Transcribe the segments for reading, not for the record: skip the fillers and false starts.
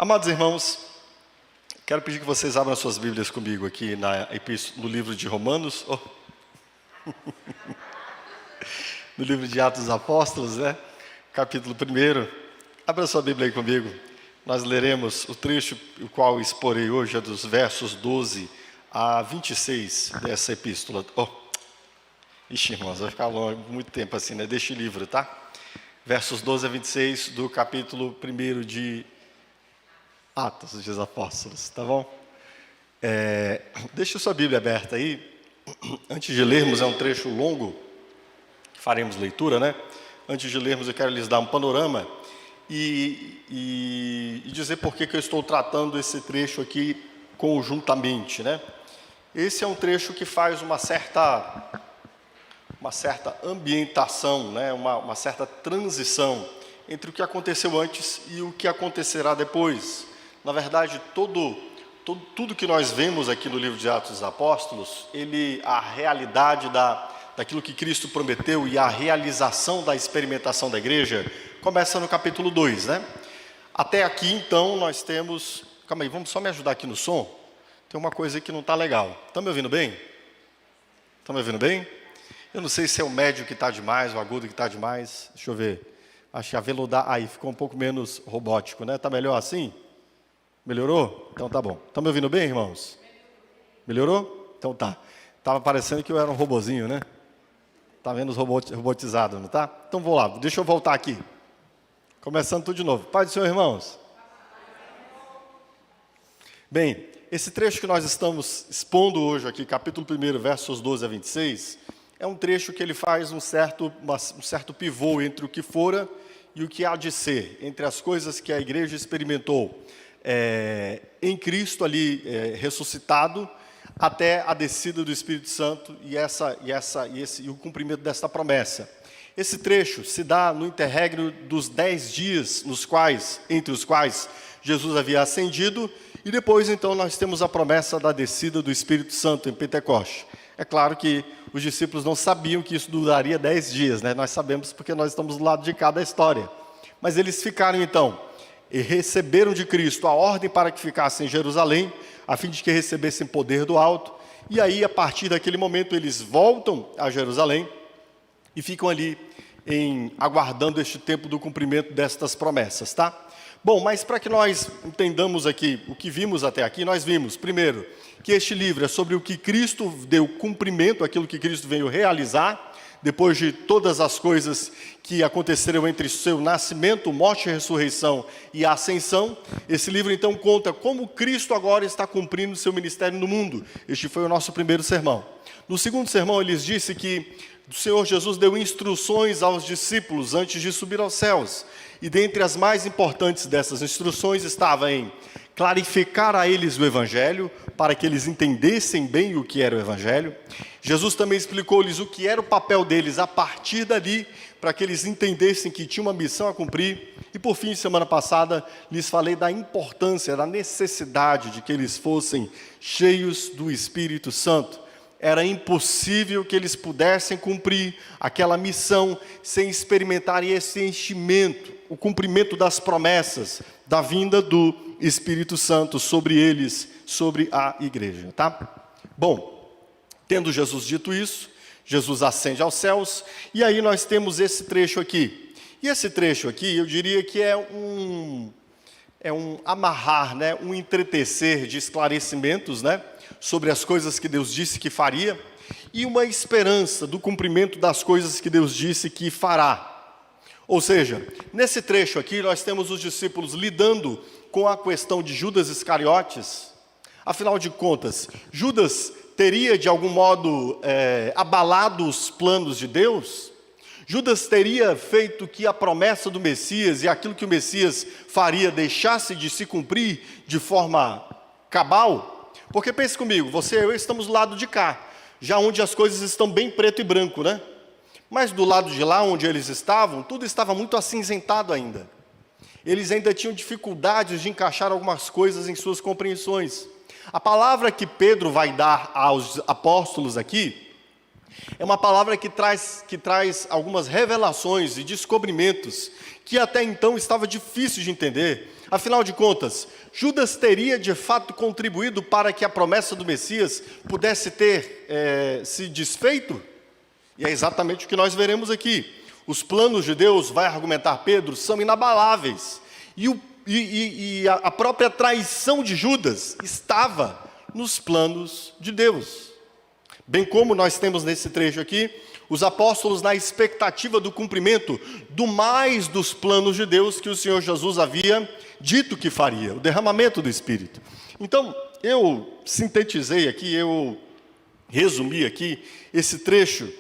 Amados irmãos, quero pedir que vocês abram suas Bíblias comigo aqui no livro de Romanos, no livro de Atos dos Apóstolos, né? Capítulo 1. Abra sua Bíblia aí comigo. Nós leremos o trecho, o qual exporei hoje, é dos versos 12 a 26 dessa epístola. Ixi, irmãos, vai ficar longo, muito tempo assim, né? Deste livro, tá? Versos 12 a 26 do capítulo 1 de Atos dos Apóstolos, tá bom? Deixe sua Bíblia aberta aí. Antes de lermos, é um trecho longo, que faremos leitura, né? Antes de lermos, eu quero lhes dar um panorama e dizer por que eu estou tratando esse trecho aqui conjuntamente, né? Esse é um trecho que faz uma certa ambientação, né? uma certa transição entre o que aconteceu antes e o que acontecerá depois. Na verdade, tudo que nós vemos aqui no livro de Atos dos Apóstolos, a realidade daquilo que Cristo prometeu e a realização da experimentação da igreja, começa no capítulo 2, né? Até aqui, então, nós temos... Calma aí, vamos só me ajudar aqui no som? Tem uma coisa aí que não está legal. Estão me ouvindo bem? Estão me ouvindo bem? Eu não sei se é o médio que está demais, o agudo que está demais. Deixa eu ver. Acho que a veludar... Aí, ficou um pouco menos robótico, né? Está melhor assim? Melhorou? Então tá bom. Estão me ouvindo bem, irmãos? Melhorou? Então tá. Estava parecendo que eu era um robozinho, né? Está vendo os robotizados, não tá? Então vou lá, deixa eu voltar aqui. Começando tudo de novo. Paz do Senhor, irmãos. Bem, esse trecho que nós estamos expondo hoje aqui, capítulo 1, versos 12 a 26, é um trecho que ele faz um certo pivô entre o que fora e o que há de ser, entre as coisas que a igreja experimentou em Cristo ali ressuscitado, até a descida do Espírito Santo e o cumprimento desta promessa. Esse trecho se dá no interregno dos 10 dias entre os quais Jesus havia ascendido, e depois então nós temos a promessa da descida do Espírito Santo em Pentecoste. É claro que os discípulos não sabiam que isso duraria 10 dias, né? Nós sabemos porque nós estamos do lado de cá da história. Mas eles ficaram então, e receberam de Cristo a ordem para que ficassem em Jerusalém, a fim de que recebessem poder do alto, e aí a partir daquele momento eles voltam a Jerusalém e ficam ali aguardando este tempo do cumprimento destas promessas, tá? Bom, mas para que nós entendamos aqui o que vimos até aqui, nós vimos, primeiro, que este livro é sobre o que Cristo deu cumprimento, aquilo que Cristo veio realizar, depois de todas as coisas que aconteceram entre seu nascimento, morte, ressurreição e ascensão. Esse livro então conta como Cristo agora está cumprindo seu ministério no mundo. Este foi o nosso primeiro sermão. No segundo sermão, ele disse que o Senhor Jesus deu instruções aos discípulos antes de subir aos céus. E dentre as mais importantes dessas instruções estava em clarificar a eles o Evangelho, para que eles entendessem bem o que era o Evangelho. Jesus também explicou-lhes o que era o papel deles a partir dali, para que eles entendessem que tinha uma missão a cumprir. E por fim, semana passada, lhes falei da importância, da necessidade de que eles fossem cheios do Espírito Santo. Era impossível que eles pudessem cumprir aquela missão sem experimentarem esse enchimento, o cumprimento das promessas da vinda do Espírito Santo sobre eles, sobre a igreja, tá? Bom, tendo Jesus dito isso, Jesus ascende aos céus, e aí nós temos esse trecho aqui. E esse trecho aqui, eu diria que é um amarrar, né? Um entretecer de esclarecimentos, né? Sobre as coisas que Deus disse que faria, e uma esperança do cumprimento das coisas que Deus disse que fará. Ou seja, nesse trecho aqui nós temos os discípulos lidando com a questão de Judas Iscariotes. Afinal de contas, Judas teria de algum modo abalado os planos de Deus? Judas teria feito que a promessa do Messias e aquilo que o Messias faria deixasse de se cumprir de forma cabal? Porque pense comigo, você e eu estamos do lado de cá, já onde as coisas estão bem preto e branco, né? Mas do lado de lá, onde eles estavam, tudo estava muito acinzentado ainda. Eles ainda tinham dificuldades de encaixar algumas coisas em suas compreensões. A palavra que Pedro vai dar aos apóstolos aqui, é uma palavra que traz algumas revelações e descobrimentos que até então estava difícil de entender, Afinal de contas, Judas teria de fato contribuído para que a promessa do Messias pudesse ter se desfeito? E é exatamente o que nós veremos aqui. Os planos de Deus, vai argumentar Pedro, são inabaláveis. E a própria traição de Judas estava nos planos de Deus. Bem como nós temos nesse trecho aqui, os apóstolos na expectativa do cumprimento do mais dos planos de Deus que o Senhor Jesus havia dito que faria, o derramamento do Espírito. Então, eu sintetizei aqui, eu resumi aqui esse trecho,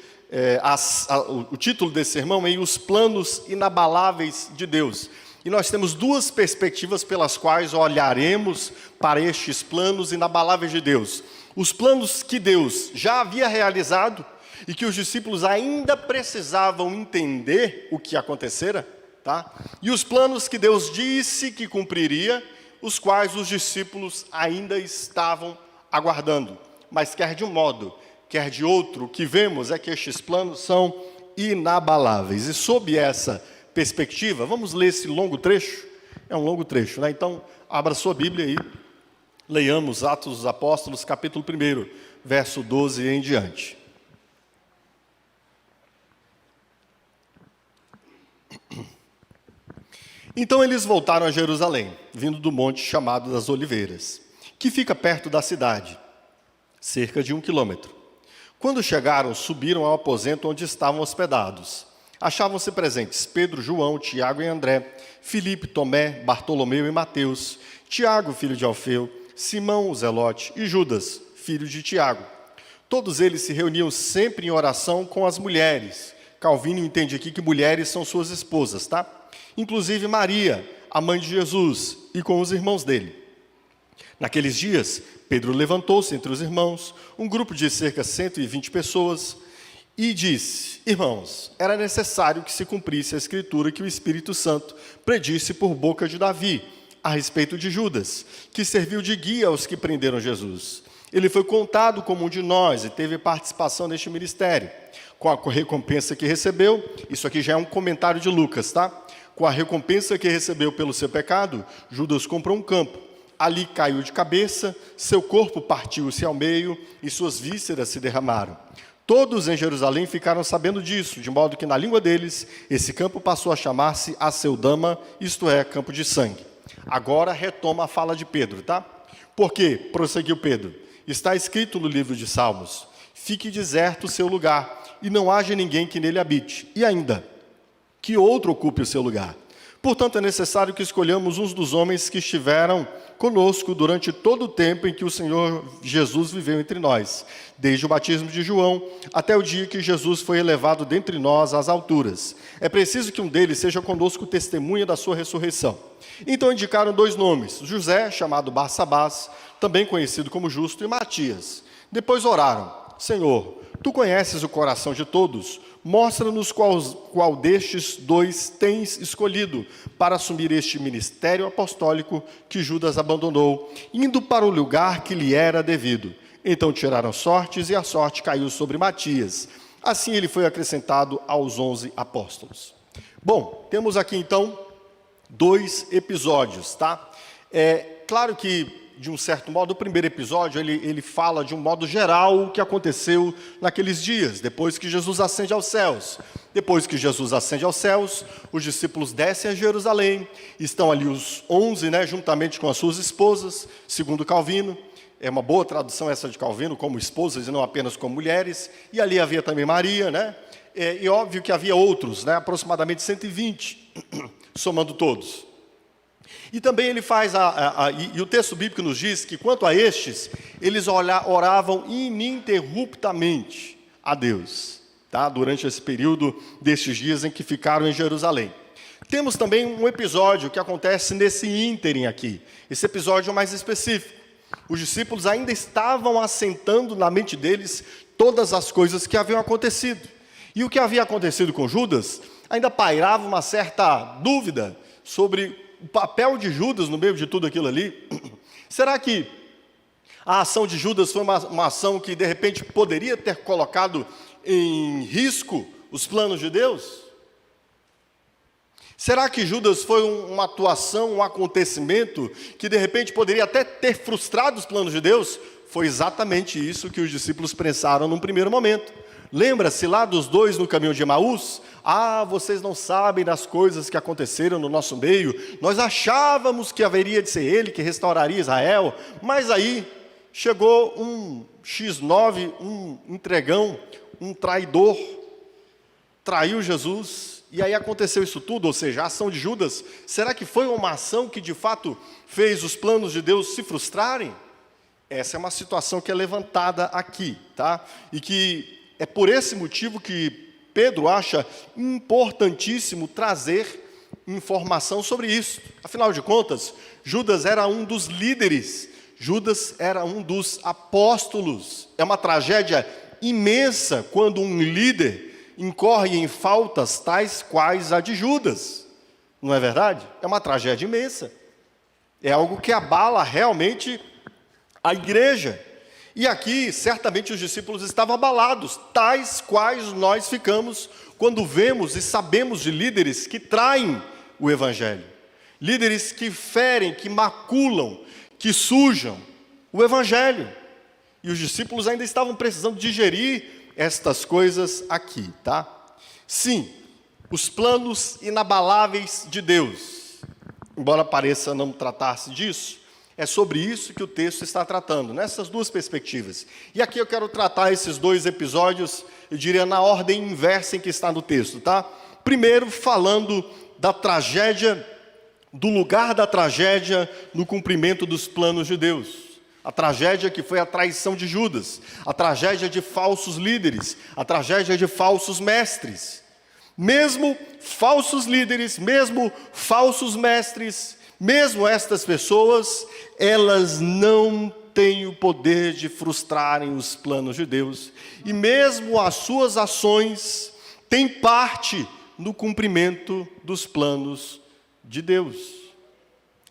o título desse sermão é Os Planos Inabaláveis de Deus. E nós temos duas perspectivas pelas quais olharemos para estes planos inabaláveis de Deus. Os planos que Deus já havia realizado e que os discípulos ainda precisavam entender o que acontecera, tá? E os planos que Deus disse que cumpriria, os quais os discípulos ainda estavam aguardando. Mas quer de um modo, quer de outro, o que vemos é que estes planos são inabaláveis. E sob essa perspectiva, vamos ler esse longo trecho? É um longo trecho, né? Então, abra sua Bíblia aí, leiamos Atos dos Apóstolos, capítulo 1, verso 12 em diante. Então eles voltaram a Jerusalém, vindo do monte chamado das Oliveiras, que fica perto da cidade, cerca de 1 quilômetro. Quando chegaram, subiram ao aposento onde estavam hospedados. Achavam-se presentes Pedro, João, Tiago e André, Filipe, Tomé, Bartolomeu e Mateus, Tiago, filho de Alfeu, Simão, o Zelote, e Judas, filho de Tiago. Todos eles se reuniam sempre em oração com as mulheres. Calvino entende aqui que mulheres são suas esposas, tá? Inclusive Maria, a mãe de Jesus, e com os irmãos dele. Naqueles dias, Pedro levantou-se entre os irmãos, um grupo de cerca de 120 pessoas, e disse: irmãos, era necessário que se cumprisse a escritura que o Espírito Santo predisse por boca de Davi, a respeito de Judas, que serviu de guia aos que prenderam Jesus. Ele foi contado como um de nós e teve participação neste ministério. Com a recompensa que recebeu, isso aqui já é um comentário de Lucas, tá? Com a recompensa que recebeu pelo seu pecado, Judas comprou um campo. Ali caiu de cabeça, seu corpo partiu-se ao meio e suas vísceras se derramaram. Todos em Jerusalém ficaram sabendo disso, de modo que na língua deles, esse campo passou a chamar-se Aceldama, isto é, campo de sangue. Agora retoma a fala de Pedro, tá? Porque, prosseguiu Pedro, está escrito no livro de Salmos: fique deserto o seu lugar, e não haja ninguém que nele habite. E ainda, que outro ocupe o seu lugar. Portanto, é necessário que escolhamos uns dos homens que estiveram conosco durante todo o tempo em que o Senhor Jesus viveu entre nós, desde o batismo de João até o dia que Jesus foi elevado dentre nós às alturas. É preciso que um deles seja conosco testemunha da sua ressurreição. Então indicaram 2 nomes, José, chamado Barsabás, também conhecido como Justo, e Matias. Depois oraram: Senhor, tu conheces o coração de todos, mostra-nos qual destes 2 tens escolhido para assumir este ministério apostólico que Judas abandonou, indo para o lugar que lhe era devido. Então tiraram sortes, e a sorte caiu sobre Matias. Assim ele foi acrescentado aos 11 apóstolos. Bom, temos aqui então 2 episódios, tá? Claro que, de um certo modo, o primeiro episódio, ele fala de um modo geral o que aconteceu naqueles dias, depois que Jesus ascende aos céus. Depois que Jesus ascende aos céus, os discípulos descem a Jerusalém, estão ali os 11, né, juntamente com as suas esposas, segundo Calvino. É uma boa tradução essa de Calvino, como esposas e não apenas como mulheres. E ali havia também Maria, né? E óbvio que havia outros, né, aproximadamente 120, somando todos. E também ele faz, e o texto bíblico nos diz que, quanto a estes, eles oravam ininterruptamente a Deus, tá? Durante esse período destes dias em que ficaram em Jerusalém. Temos também um episódio que acontece nesse ínterim aqui. Esse episódio é mais específico. Os discípulos ainda estavam assentando na mente deles todas as coisas que haviam acontecido. E o que havia acontecido com Judas ainda pairava uma certa dúvida sobre o papel de Judas no meio de tudo aquilo ali. Será que a ação de Judas foi uma ação que, de repente, poderia ter colocado em risco os planos de Deus? Será que Judas foi uma atuação, um acontecimento que de repente poderia até ter frustrado os planos de Deus? Foi exatamente isso que os discípulos pensaram num primeiro momento. Lembra-se lá dos dois no caminho de Emaús? Vocês não sabem das coisas que aconteceram no nosso meio. Nós achávamos que haveria de ser ele que restauraria Israel, mas aí chegou um X9, um entregão, um traidor, traiu Jesus, e aí aconteceu isso tudo. Ou seja, a ação de Judas, será que foi uma ação que de fato fez os planos de Deus se frustrarem? Essa é uma situação que é levantada aqui, tá? E que é por esse motivo que Pedro acha importantíssimo trazer informação sobre isso. Afinal de contas, Judas era um dos líderes, Judas era um dos apóstolos. É uma tragédia imensa quando um líder incorre em faltas tais quais a de Judas. Não é verdade? É uma tragédia imensa. É algo que abala realmente a igreja. E aqui, certamente, os discípulos estavam abalados, tais quais nós ficamos quando vemos e sabemos de líderes que traem o Evangelho. Líderes que ferem, que maculam, que sujam o Evangelho. E os discípulos ainda estavam precisando digerir estas coisas aqui, tá? Sim, os planos inabaláveis de Deus. Embora pareça não tratar-se disso, é sobre isso que o texto está tratando, nessas duas perspectivas. E aqui eu quero tratar esses dois episódios, eu diria, na ordem inversa em que está no texto, tá? Primeiro, falando da tragédia, do lugar da tragédia no cumprimento dos planos de Deus. A tragédia que foi a traição de Judas, a tragédia de falsos líderes, a tragédia de falsos mestres. Mesmo falsos líderes, mesmo falsos mestres, mesmo estas pessoas, elas não têm o poder de frustrarem os planos de Deus. E mesmo as suas ações têm parte no cumprimento dos planos de Deus.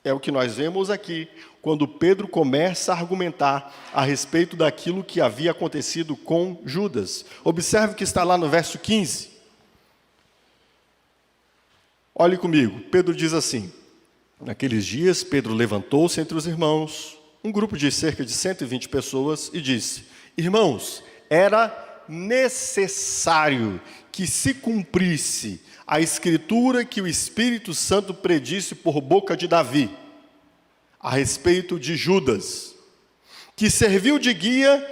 É o que nós vemos aqui, quando Pedro começa a argumentar a respeito daquilo que havia acontecido com Judas. Observe o que está lá no verso 15. Olhe comigo, Pedro diz assim: naqueles dias, Pedro levantou-se entre os irmãos, um grupo de cerca de 120 pessoas, e disse: irmãos, era necessário que se cumprisse a escritura que o Espírito Santo predisse por boca de Davi, a respeito de Judas, que serviu de guia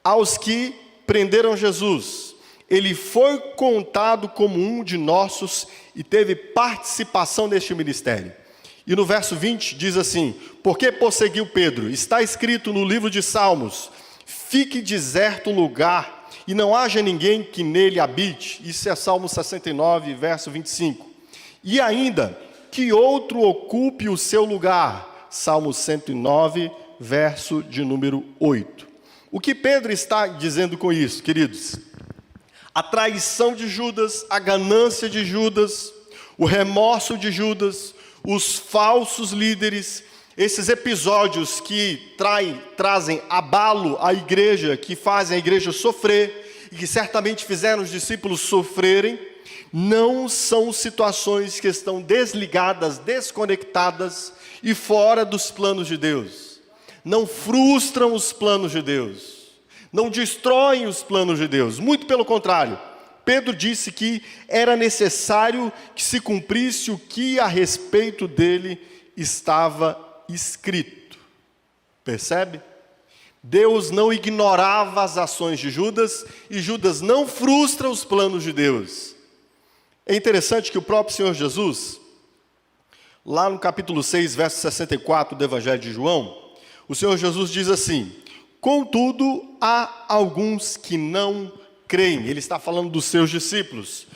aos que prenderam Jesus. Ele foi contado como um de nossos e teve participação neste ministério. E no verso 20 diz assim: porque prosseguiu Pedro, está escrito no livro de Salmos, fique deserto o lugar e não haja ninguém que nele habite. Isso é Salmo 69, verso 25. E ainda, que outro ocupe o seu lugar. Salmo 109, verso de número 8. O que Pedro está dizendo com isso, queridos? A traição de Judas, a ganância de Judas, o remorso de Judas, os falsos líderes, esses episódios que trazem abalo à igreja, que fazem a igreja sofrer, e que certamente fizeram os discípulos sofrerem, não são situações que estão desligadas, desconectadas e fora dos planos de Deus. Não frustram os planos de Deus, não destroem os planos de Deus, muito pelo contrário. Pedro disse que era necessário que se cumprisse o que a respeito dele estava escrito. Percebe? Deus não ignorava as ações de Judas e Judas não frustra os planos de Deus. É interessante que o próprio Senhor Jesus, lá no capítulo 6, verso 64 do Evangelho de João, o Senhor Jesus diz assim: contudo, há alguns que não creem. Ele está falando dos seus discípulos.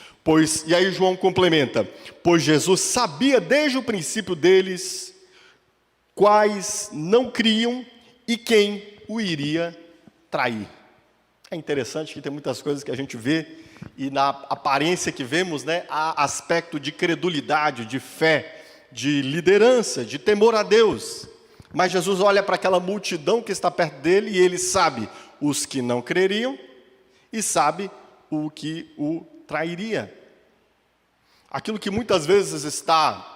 E aí João complementa: pois Jesus sabia desde o princípio deles quais não criam e quem o iria trair. É interessante que tem muitas coisas que a gente vê e na aparência que vemos, né, há aspecto de credulidade, de fé, de liderança, de temor a Deus. Mas Jesus olha para aquela multidão que está perto dele e ele sabe os que não creriam e sabe o que o trairia. aquilo que muitas vezes está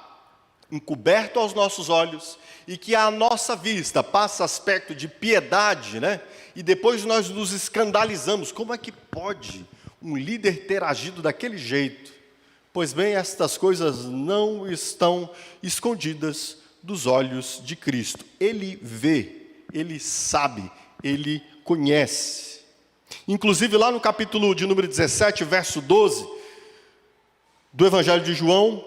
encoberto aos nossos olhos e que à nossa vista passa aspecto de piedade, né? E depois nós nos escandalizamos. Como é que pode um líder ter agido daquele jeito? Pois bem, estas coisas não estão escondidas dos olhos de Cristo. Ele vê, ele sabe, ele conhece. Inclusive lá no capítulo de número 17, verso 12, do Evangelho de João,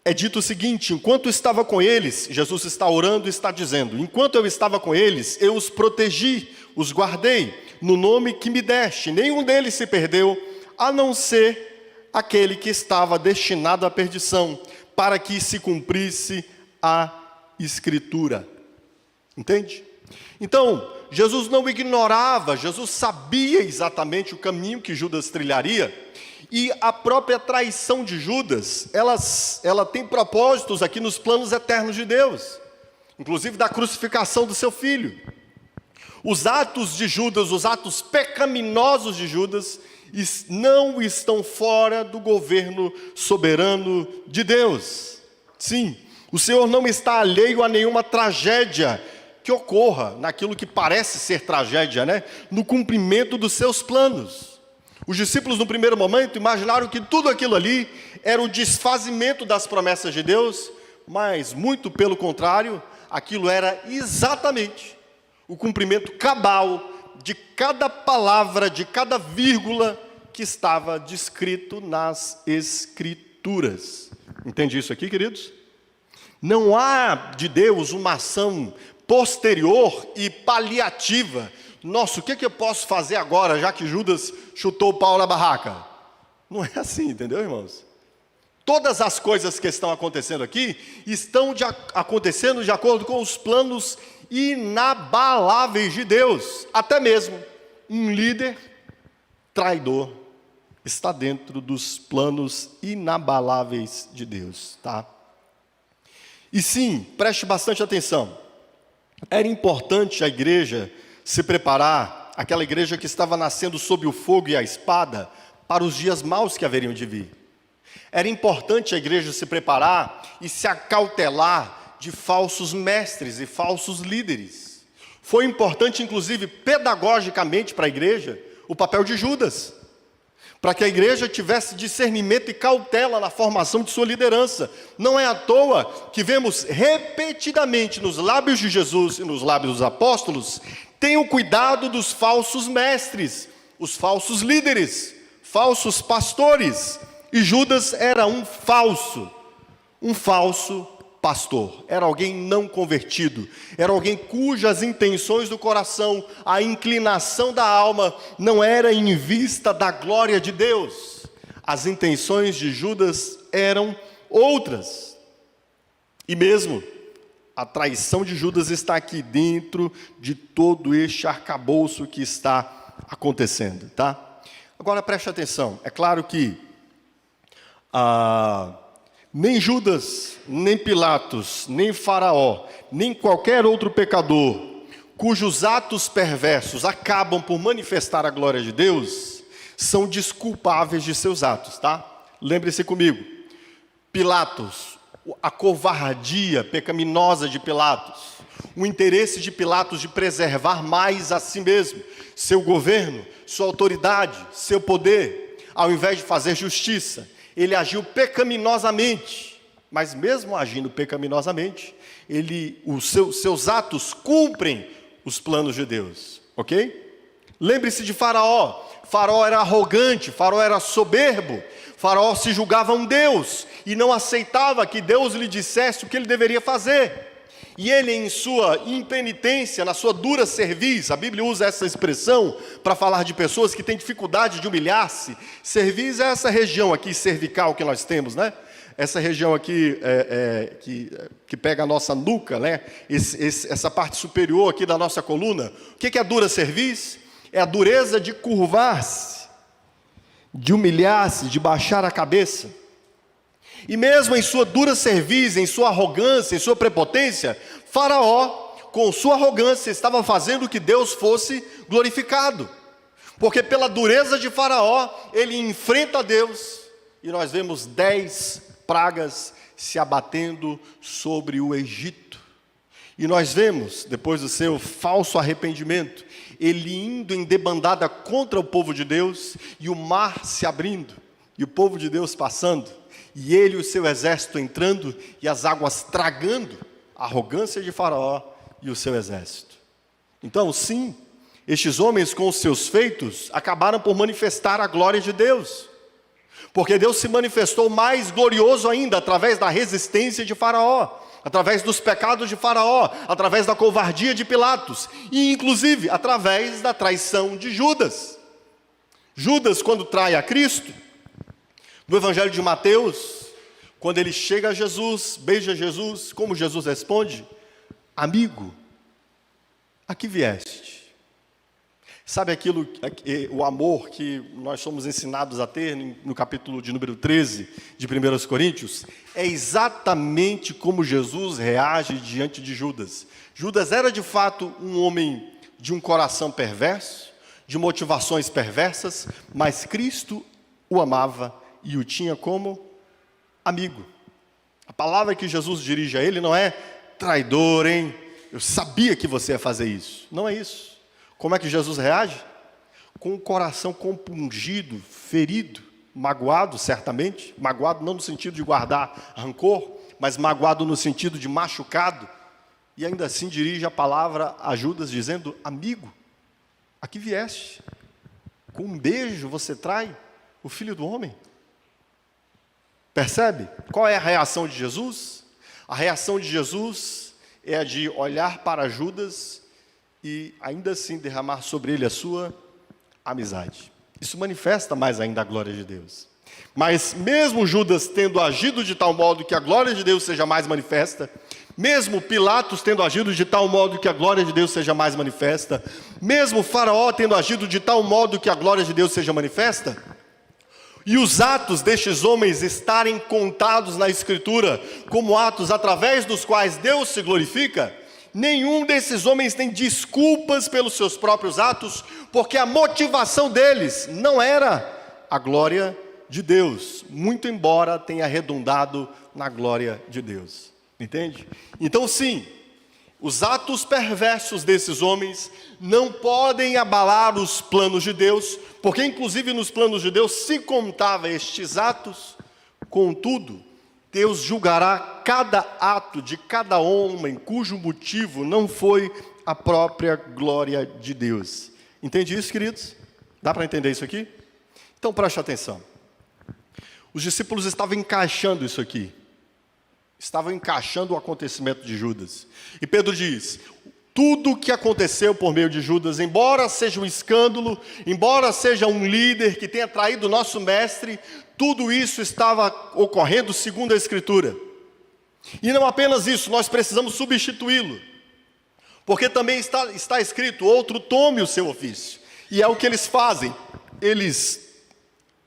é dito o seguinte: enquanto estava com eles, Jesus está orando e está dizendo, enquanto eu estava com eles, eu os protegi, os guardei, no nome que me deste, nenhum deles se perdeu, a não ser aquele que estava destinado à perdição, para que se cumprisse a Escritura. Entende? Então, Jesus não ignorava, Jesus sabia exatamente o caminho que Judas trilharia, e a própria traição de Judas, ela tem propósitos aqui nos planos eternos de Deus, inclusive da crucificação do seu filho. Os atos de Judas, os atos pecaminosos de Judas, não estão fora do governo soberano de Deus. Sim, o Senhor não está alheio a nenhuma tragédia que ocorra naquilo que parece ser tragédia, né? No cumprimento dos seus planos. Os discípulos, no primeiro momento, imaginaram que tudo aquilo ali era o desfazimento das promessas de Deus, mas, muito pelo contrário, aquilo era exatamente o cumprimento cabal de cada palavra, de cada vírgula que estava descrito nas Escrituras. Entende isso aqui, queridos? Não há de Deus uma ação posterior e paliativa. Nossa, o que eu posso fazer agora, já que Judas chutou o pau na barraca? Não é assim, entendeu, irmãos? Todas as coisas que estão acontecendo aqui, estão acontecendo de acordo com os planos inabaláveis de Deus. Até mesmo um líder traidor está dentro dos planos inabaláveis de Deus, tá? E sim, preste bastante atenção. Era importante a igreja se preparar, aquela igreja que estava nascendo sob o fogo e a espada, para os dias maus que haveriam de vir. Era importante a igreja se preparar e se acautelar de falsos mestres e falsos líderes. Foi importante, inclusive, pedagogicamente para a igreja, o papel de Judas, para que a igreja tivesse discernimento e cautela na formação de sua liderança. Não é à toa que vemos repetidamente nos lábios de Jesus e nos lábios dos apóstolos: tenham cuidado dos falsos mestres, os falsos líderes, falsos pastores. E Judas era um falso pastor. Era alguém não convertido, era alguém cujas intenções do coração, a inclinação da alma, não era em vista da glória de Deus. As intenções de Judas eram outras. E mesmo a traição de Judas está aqui dentro de todo este arcabouço que está acontecendo, tá? Agora preste atenção, é claro que nem Judas, nem Pilatos, nem Faraó, nem qualquer outro pecador, cujos atos perversos acabam por manifestar a glória de Deus, são desculpáveis de seus atos, tá? Lembre-se comigo, Pilatos, a covardia pecaminosa de Pilatos, o interesse de Pilatos de preservar mais a si mesmo, seu governo, sua autoridade, seu poder, ao invés de fazer justiça, ele agiu pecaminosamente, mas mesmo agindo pecaminosamente, seus atos cumprem os planos de Deus, ok? Lembre-se de Faraó. Faraó era arrogante, Faraó era soberbo, Faraó se julgava um Deus e não aceitava que Deus lhe dissesse o que ele deveria fazer. E ele, em sua impenitência, na sua dura cerviz, a Bíblia usa essa expressão para falar de pessoas que têm dificuldade de humilhar-se. Cerviz é essa região aqui cervical que nós temos, né? Essa região aqui que pega a nossa nuca, né? Essa parte superior aqui da nossa coluna. O que é a dura cerviz? É a dureza de curvar-se, de humilhar-se, de baixar a cabeça. E mesmo em sua dura cerviz, em sua arrogância, em sua prepotência, Faraó, com sua arrogância, estava fazendo que Deus fosse glorificado. Porque pela dureza de Faraó, ele enfrenta Deus, e nós vemos 10 pragas se abatendo sobre o Egito. E nós vemos, depois do seu falso arrependimento, ele indo em debandada contra o povo de Deus, e o mar se abrindo, e o povo de Deus passando, e ele e o seu exército entrando, e as águas tragando a arrogância de Faraó e o seu exército. Então, sim, estes homens com os seus feitos acabaram por manifestar a glória de Deus, porque Deus se manifestou mais glorioso ainda através da resistência de Faraó, através dos pecados de Faraó, através da covardia de Pilatos, e inclusive através da traição de Judas. Judas, quando trai a Cristo, no Evangelho de Mateus, quando ele chega a Jesus, beija Jesus, como Jesus responde? Amigo, a que vieste? Sabe aquilo, o amor que nós somos ensinados a ter no capítulo de número 13 de 1 Coríntios? É exatamente como Jesus reage diante de Judas. Judas era de fato um homem de um coração perverso, de motivações perversas, mas Cristo o amava e o tinha como amigo. A palavra que Jesus dirige a ele não é traidor, hein? Eu sabia que você ia fazer isso. Não é isso. Como é que Jesus reage? Com o coração compungido, ferido, magoado, certamente. Magoado não no sentido de guardar rancor, mas magoado no sentido de machucado. E ainda assim dirige a palavra a Judas dizendo: amigo, a que vieste? Com um beijo você trai o Filho do Homem? Percebe? Qual é a reação de Jesus? A reação de Jesus é a de olhar para Judas e ainda assim derramar sobre ele a sua amizade. Isso manifesta mais ainda a glória de Deus. Mas mesmo Judas tendo agido de tal modo que a glória de Deus seja mais manifesta, mesmo Pilatos tendo agido de tal modo que a glória de Deus seja mais manifesta, mesmo Faraó tendo agido de tal modo que a glória de Deus seja manifesta, e os atos destes homens estarem contados na Escritura como atos através dos quais Deus se glorifica, nenhum desses homens tem desculpas pelos seus próprios atos, porque a motivação deles não era a glória de Deus, muito embora tenha redundado na glória de Deus. Entende? Então sim, os atos perversos desses homens não podem abalar os planos de Deus, porque inclusive nos planos de Deus se contava estes atos. Contudo, Deus julgará cada ato de cada homem cujo motivo não foi a própria glória de Deus. Entende isso, queridos? Dá para entender isso aqui? Então preste atenção. Os discípulos estavam encaixando isso aqui. Estavam encaixando o acontecimento de Judas. E Pedro diz: tudo o que aconteceu por meio de Judas, embora seja um escândalo, embora seja um líder que tenha traído o nosso mestre, tudo isso estava ocorrendo segundo a Escritura. E não apenas isso, nós precisamos substituí-lo. Porque também está escrito: outro tome o seu ofício. E é o que eles fazem. Eles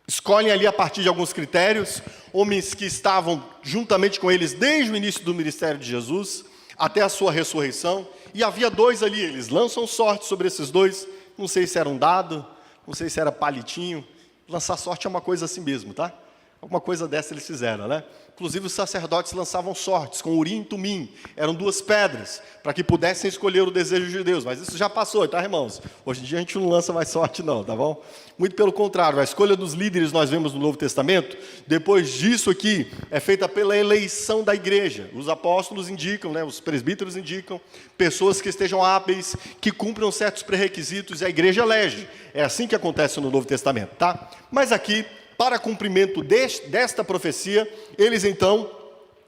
escolhem ali a partir de alguns critérios, homens que estavam juntamente com eles desde o início do ministério de Jesus, até a sua ressurreição, e havia dois ali, eles lançam sorte sobre esses dois, não sei se era um dado, não sei se era palitinho, lançar sorte é uma coisa assim mesmo, tá? Alguma coisa dessa eles fizeram, né? Inclusive os sacerdotes lançavam sortes com urim e tumim, eram duas pedras, para que pudessem escolher o desejo de Deus, mas isso já passou, tá, irmãos? Hoje em dia a gente não lança mais sorte não, tá bom? Muito pelo contrário, a escolha dos líderes nós vemos no Novo Testamento, depois disso aqui, é feita pela eleição da igreja. Os apóstolos indicam, né, os presbíteros indicam, pessoas que estejam hábeis, que cumpram certos pré-requisitos, e a igreja elege. É assim que acontece no Novo Testamento, tá? Mas aqui, para cumprimento desta profecia, eles então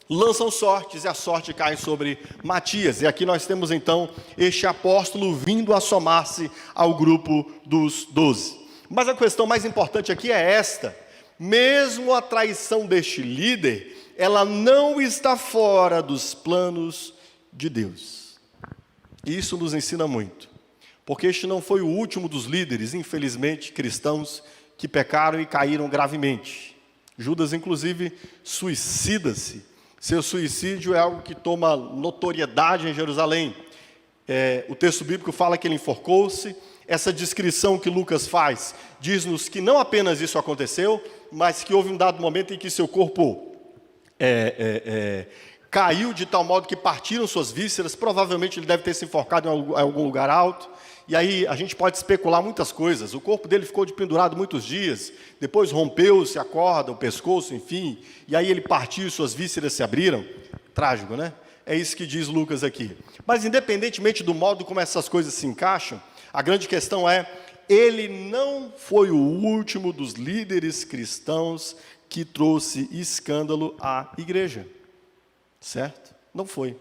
lançam sortes, e a sorte cai sobre Matias. E aqui nós temos então este apóstolo vindo a somar-se ao grupo dos 12. Mas a questão mais importante aqui é esta: mesmo a traição deste líder, ela não está fora dos planos de Deus. E isso nos ensina muito, porque este não foi o último dos líderes, infelizmente, cristãos, que pecaram e caíram gravemente. Judas, inclusive, suicida-se. Seu suicídio é algo que toma notoriedade em Jerusalém. O texto bíblico fala que ele enforcou-se, essa descrição que Lucas faz diz-nos que não apenas isso aconteceu, mas que houve um dado momento em que seu corpo caiu de tal modo que partiram suas vísceras. Provavelmente ele deve ter se enforcado em algum lugar alto. E aí a gente pode especular muitas coisas. O corpo dele ficou pendurado muitos dias, depois rompeu-se a corda, o pescoço, enfim, e aí ele partiu e suas vísceras se abriram. Trágico, né? É isso que diz Lucas aqui. Mas independentemente do modo como essas coisas se encaixam, a grande questão é, ele não foi o último dos líderes cristãos que trouxe escândalo à igreja. Certo? Não foi.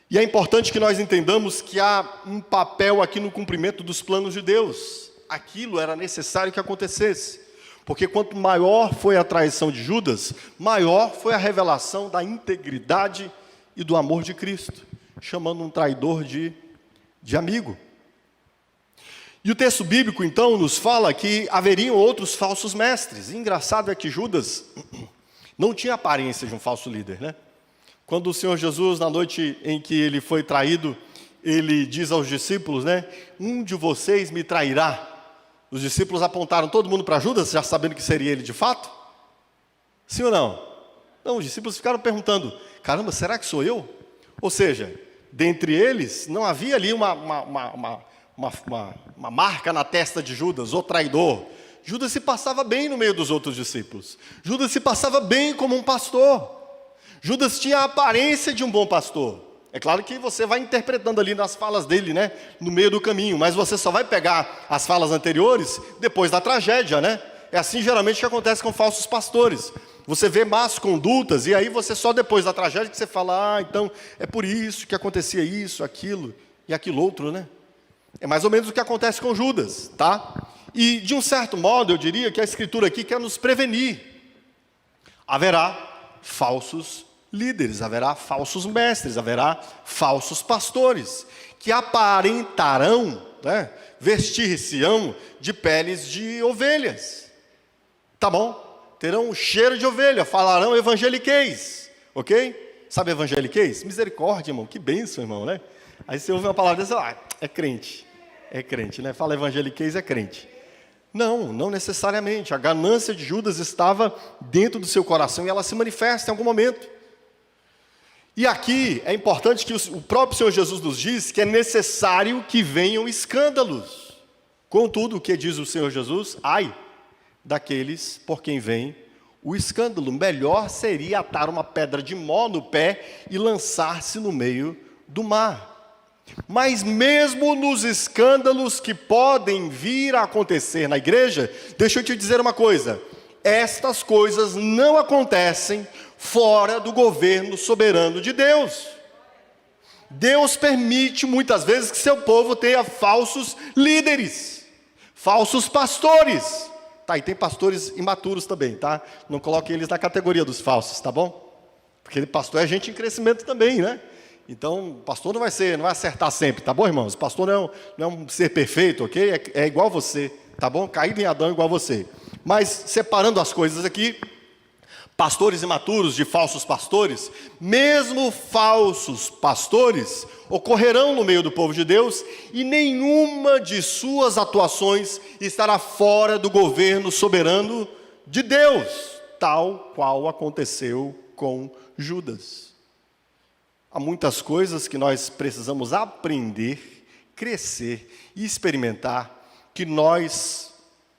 E é importante que nós entendamos que há um papel aqui no cumprimento dos planos de Deus. Aquilo era necessário que acontecesse. Porque quanto maior foi a traição de Judas, maior foi a revelação da integridade e do amor de Cristo, chamando um traidor de amigo. E o texto bíblico, então, nos fala que haveriam outros falsos mestres. E engraçado é que Judas não tinha aparência de um falso líder, né? Quando o Senhor Jesus, na noite em que ele foi traído, ele diz aos discípulos, né? Um de vocês me trairá. Os discípulos apontaram todo mundo para Judas, já sabendo que seria ele de fato? Sim ou não? Não, os discípulos ficaram perguntando, caramba, será que sou eu? Ou seja, dentre eles, não havia ali uma marca na testa de Judas, o traidor. Judas se passava bem no meio dos outros discípulos. Judas se passava bem como um pastor. Judas tinha a aparência de um bom pastor. É claro que você vai interpretando ali nas falas dele, né, no meio do caminho, mas você só vai pegar as falas anteriores depois da tragédia, né? É assim geralmente que acontece com falsos pastores. Você vê más condutas e aí você só depois da tragédia que você fala, então é por isso que acontecia isso, aquilo e aquilo outro, né? É mais ou menos o que acontece com Judas, tá? E de um certo modo eu diria que a Escritura aqui quer nos prevenir. Haverá falsos líderes, haverá falsos mestres, haverá falsos pastores, que aparentarão, né, vestir-se-ão de peles de ovelhas, tá bom? Terão um cheiro de ovelha, falarão evangeliquez, ok? Sabe evangeliquez? Misericórdia, irmão, que bênção, irmão, né? Aí você ouve uma palavra dessa, é crente, né? Fala evangeliquez, é crente. Não, não necessariamente, a ganância de Judas estava dentro do seu coração e ela se manifesta em algum momento. E aqui é importante que o próprio Senhor Jesus nos diz que é necessário que venham escândalos. Contudo, o que diz o Senhor Jesus? Ai daqueles por quem vem o escândalo. Melhor seria atar uma pedra de mó no pé e lançar-se no meio do mar. Mas mesmo nos escândalos que podem vir a acontecer na igreja, deixa eu te dizer uma coisa, estas coisas não acontecem fora do governo soberano de Deus. Deus permite muitas vezes que seu povo tenha falsos líderes, falsos pastores. Tá, e tem pastores imaturos também, tá? Não coloquem eles na categoria dos falsos, tá bom? Porque pastor é gente em crescimento também, né? Então, o pastor não vai acertar sempre, tá bom, irmãos? O pastor não é um ser perfeito, ok? É igual você, tá bom? Caído em Adão igual você. Mas, separando as coisas aqui, pastores imaturos de falsos pastores, mesmo falsos pastores, ocorrerão no meio do povo de Deus, e nenhuma de suas atuações estará fora do governo soberano de Deus, tal qual aconteceu com Judas. Há muitas coisas que nós precisamos aprender, crescer e experimentar, que nós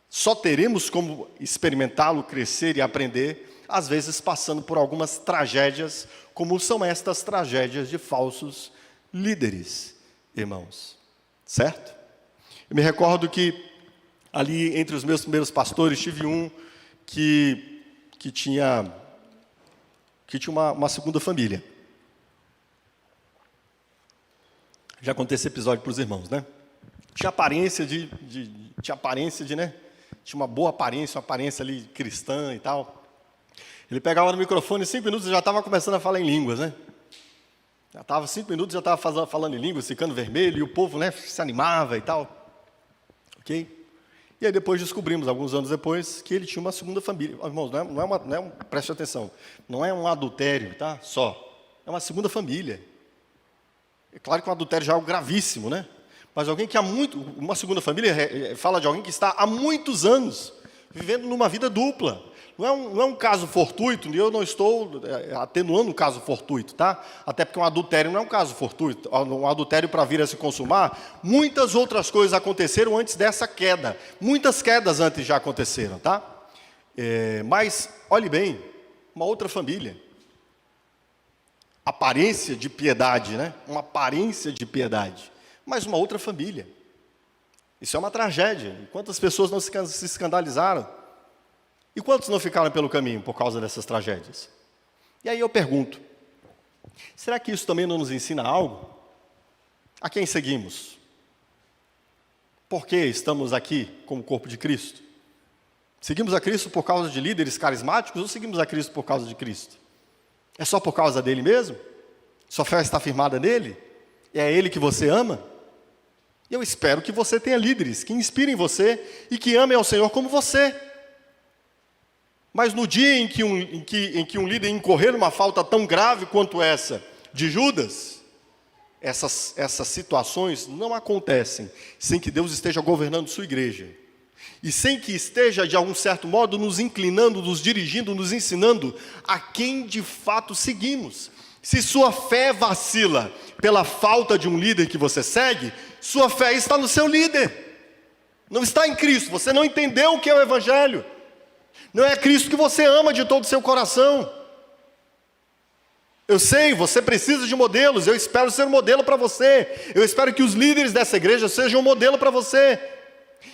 só teremos como experimentá-lo, crescer e aprender, às vezes passando por algumas tragédias, como são estas tragédias de falsos líderes, irmãos. Certo? Eu me recordo que ali entre os meus primeiros pastores, tive um que tinha uma segunda família. Já contei esse episódio para os irmãos, né? Tinha aparência de, né? Tinha uma boa aparência, uma aparência ali cristã e tal. Ele pegava no microfone, 5 minutos e já estava começando a falar em línguas, né? Já estava 5 minutos, já estava falando em línguas, ficando vermelho, e o povo, né, se animava e tal. Ok? E aí depois descobrimos, alguns anos depois, que ele tinha uma segunda família. Irmãos, preste atenção, não é um adultério, tá? Só. É uma segunda família. É claro que um adultério já é algo gravíssimo, né? Mas alguém que há muito, uma segunda família fala de alguém que está há muitos anos vivendo numa vida dupla. Não é um caso fortuito, e eu não estou atenuando um caso fortuito, tá? Até porque um adultério não é um caso fortuito. Um adultério, para vir a se consumar, muitas outras coisas aconteceram antes dessa queda. Muitas quedas antes já aconteceram, tá? Mas, olhe bem, uma outra família. Aparência de piedade, né? Uma aparência de piedade. Mas uma outra família. Isso é uma tragédia. E quantas pessoas não se escandalizaram? E quantos não ficaram pelo caminho por causa dessas tragédias? E aí eu pergunto, será que isso também não nos ensina algo? A quem seguimos? Por que estamos aqui como corpo de Cristo? Seguimos a Cristo por causa de líderes carismáticos ou seguimos a Cristo por causa de Cristo? É só por causa dele mesmo? Sua fé está firmada nele? É ele que você ama? Eu espero que você tenha líderes que inspirem você e que amem ao Senhor como você. Mas no dia em que um líder incorrer numa falta tão grave quanto essa de Judas, essas situações não acontecem sem que Deus esteja governando sua igreja. E sem que esteja, de algum certo modo, nos inclinando, nos dirigindo, nos ensinando a quem de fato seguimos. Se sua fé vacila pela falta de um líder que você segue, sua fé está no seu líder. Não está em Cristo, você não entendeu o que é o Evangelho. Não é Cristo que você ama de todo o seu coração. Eu sei, você precisa de modelos, eu espero ser um modelo para você. Eu espero que os líderes dessa igreja sejam um modelo para você.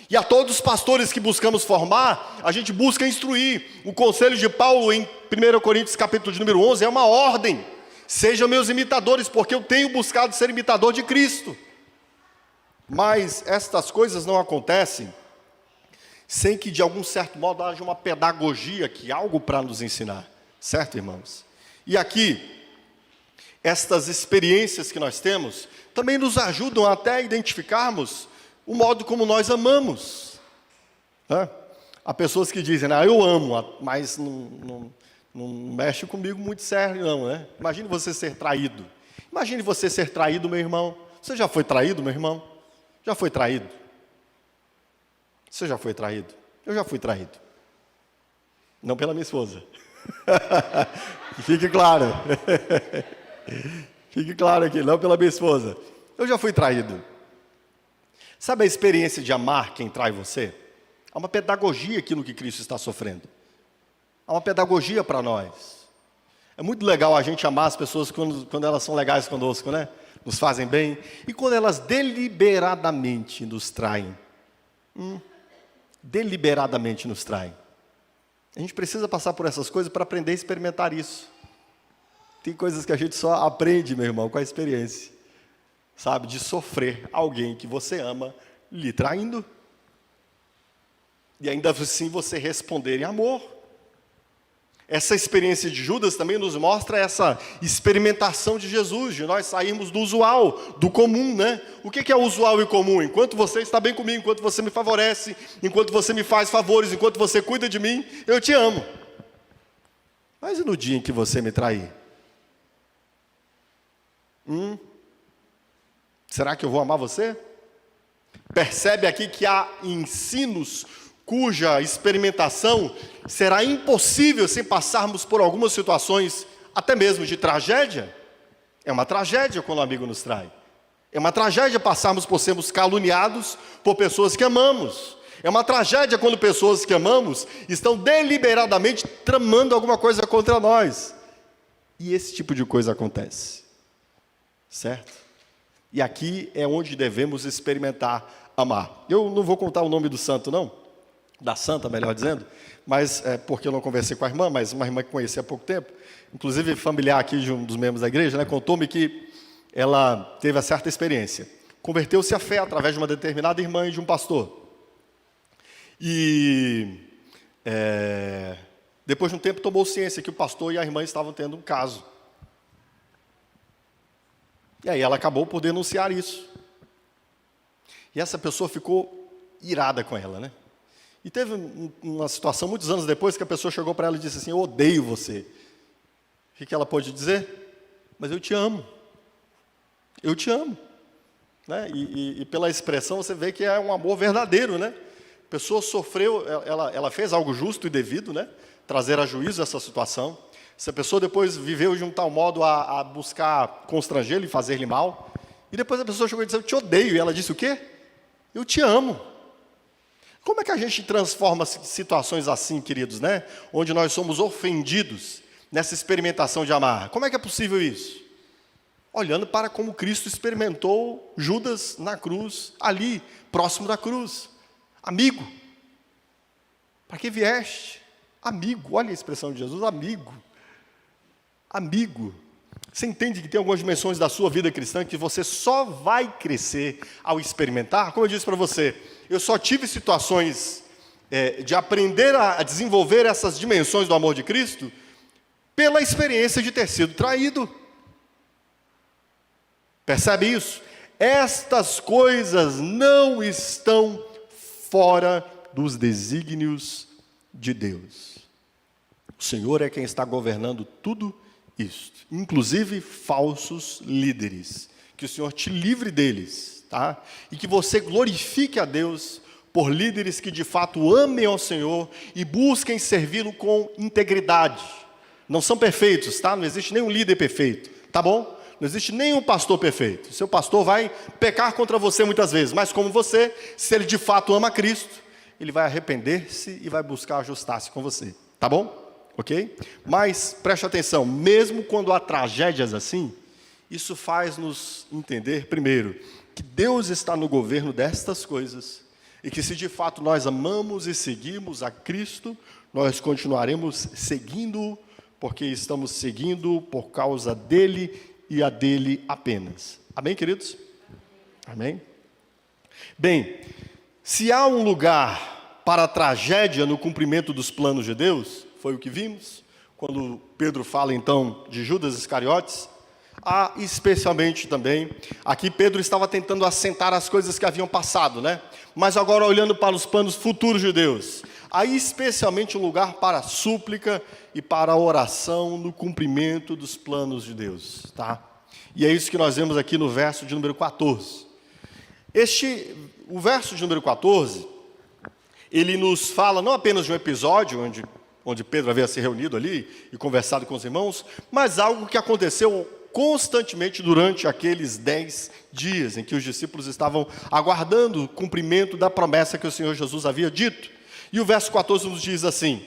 E a todos os pastores que buscamos formar, a gente busca instruir. O conselho de Paulo em 1 Coríntios capítulo de número 11 é uma ordem. Sejam meus imitadores, porque eu tenho buscado ser imitador de Cristo. Mas estas coisas não acontecem sem que de algum certo modo haja uma pedagogia aqui, algo para nos ensinar. Certo, irmãos? E aqui, estas experiências que nós temos, também nos ajudam até a identificarmos o modo como nós amamos. Há pessoas que dizem, eu amo, mas não mexe comigo muito sério não, né? Imagine você ser traído. Imagine você ser traído, meu irmão. Você já foi traído, meu irmão? Já foi traído? Você já foi traído? Eu já fui traído. Não pela minha esposa. Fique claro. Fique claro aqui, não pela minha esposa. Eu já fui traído. Sabe a experiência de amar quem trai você? Há uma pedagogia aqui no que Cristo está sofrendo. Há uma pedagogia para nós. É muito legal a gente amar as pessoas quando elas são legais conosco, né? Nos fazem bem. E quando elas deliberadamente nos traem. Deliberadamente nos traem. A gente precisa passar por essas coisas para aprender a experimentar isso. Tem coisas que a gente só aprende, meu irmão, com a experiência. Sabe, de sofrer alguém que você ama lhe traindo. E ainda assim você responder em amor. Essa experiência de Judas também nos mostra essa experimentação de Jesus, de nós sairmos do usual, do comum, né? O que é usual e comum? Enquanto você está bem comigo, enquanto você me favorece, enquanto você me faz favores, enquanto você cuida de mim, eu te amo. Mas e no dia em que você me trair? Será que eu vou amar você? Percebe aqui que há ensinos cuja experimentação será impossível sem passarmos por algumas situações, até mesmo de tragédia. É uma tragédia quando o amigo nos trai. É uma tragédia passarmos por sermos caluniados por pessoas que amamos. É uma tragédia quando pessoas que amamos estão deliberadamente tramando alguma coisa contra nós. E esse tipo de coisa acontece. Certo? E aqui é onde devemos experimentar amar. Eu não vou contar o nome do santo, não. Da santa, melhor dizendo, mas porque eu não conversei com a irmã, mas uma irmã que conheci há pouco tempo, inclusive familiar aqui de um dos membros da igreja, né, contou-me que ela teve uma certa experiência. Converteu-se à fé através de uma determinada irmã e de um pastor. E depois de um tempo tomou ciência que o pastor e a irmã estavam tendo um caso. E aí ela acabou por denunciar isso. E essa pessoa ficou irada com ela, né? E teve uma situação, muitos anos depois, que a pessoa chegou para ela e disse assim, eu odeio você. O que ela pôde dizer? Mas eu te amo. Eu te amo. né? E pela expressão você vê que é um amor verdadeiro, né? A pessoa sofreu, ela fez algo justo e devido, né? Trazer a juízo essa situação. Essa pessoa depois viveu de um tal modo a buscar constrangê-lo e fazer-lhe mal. E depois a pessoa chegou e disse: eu te odeio. E ela disse o quê? Eu te amo. Como é que a gente transforma situações assim, queridos, né? Onde nós somos ofendidos nessa experimentação de amar? Como é que é possível isso? Olhando para como Cristo experimentou Judas na cruz, ali, próximo da cruz. Amigo, para que vieste? Amigo, olha a expressão de Jesus, amigo. Amigo. Você entende que tem algumas dimensões da sua vida cristã que você só vai crescer ao experimentar? Como eu disse para você, eu só tive situações de aprender a desenvolver essas dimensões do amor de Cristo pela experiência de ter sido traído. Percebe isso? Estas coisas não estão fora dos desígnios de Deus. O Senhor é quem está governando tudo isto, inclusive falsos líderes. Que o Senhor te livre deles, tá? E que você glorifique a Deus por líderes que de fato amem ao Senhor e busquem servi-lo com integridade. Não são perfeitos, tá? Não existe nenhum líder perfeito, tá bom? Não existe nenhum pastor perfeito. Seu pastor vai pecar contra você muitas vezes, mas como você, se ele de fato ama Cristo, ele vai arrepender-se e vai buscar ajustar-se com você, tá bom? Ok? Mas, preste atenção, mesmo quando há tragédias assim, isso faz nos entender, primeiro, que Deus está no governo destas coisas, e que se de fato nós amamos e seguimos a Cristo, nós continuaremos seguindo-o, porque estamos seguindo por causa dele e a dele apenas. Amém, queridos? Amém? Bem, se há um lugar para a tragédia no cumprimento dos planos de Deus, foi o que vimos, quando Pedro fala então de Judas Iscariotes, há especialmente também, aqui Pedro estava tentando assentar as coisas que haviam passado, né? Mas agora olhando para os planos futuros de Deus, há especialmente um lugar para a súplica e para a oração no cumprimento dos planos de Deus, tá? E é isso que nós vemos aqui no verso de número 14. O verso de número 14, ele nos fala não apenas de um episódio onde Pedro havia se reunido ali e conversado com os irmãos, mas algo que aconteceu constantemente durante aqueles 10 dias em que os discípulos estavam aguardando o cumprimento da promessa que o Senhor Jesus havia dito. E o verso 14 nos diz assim: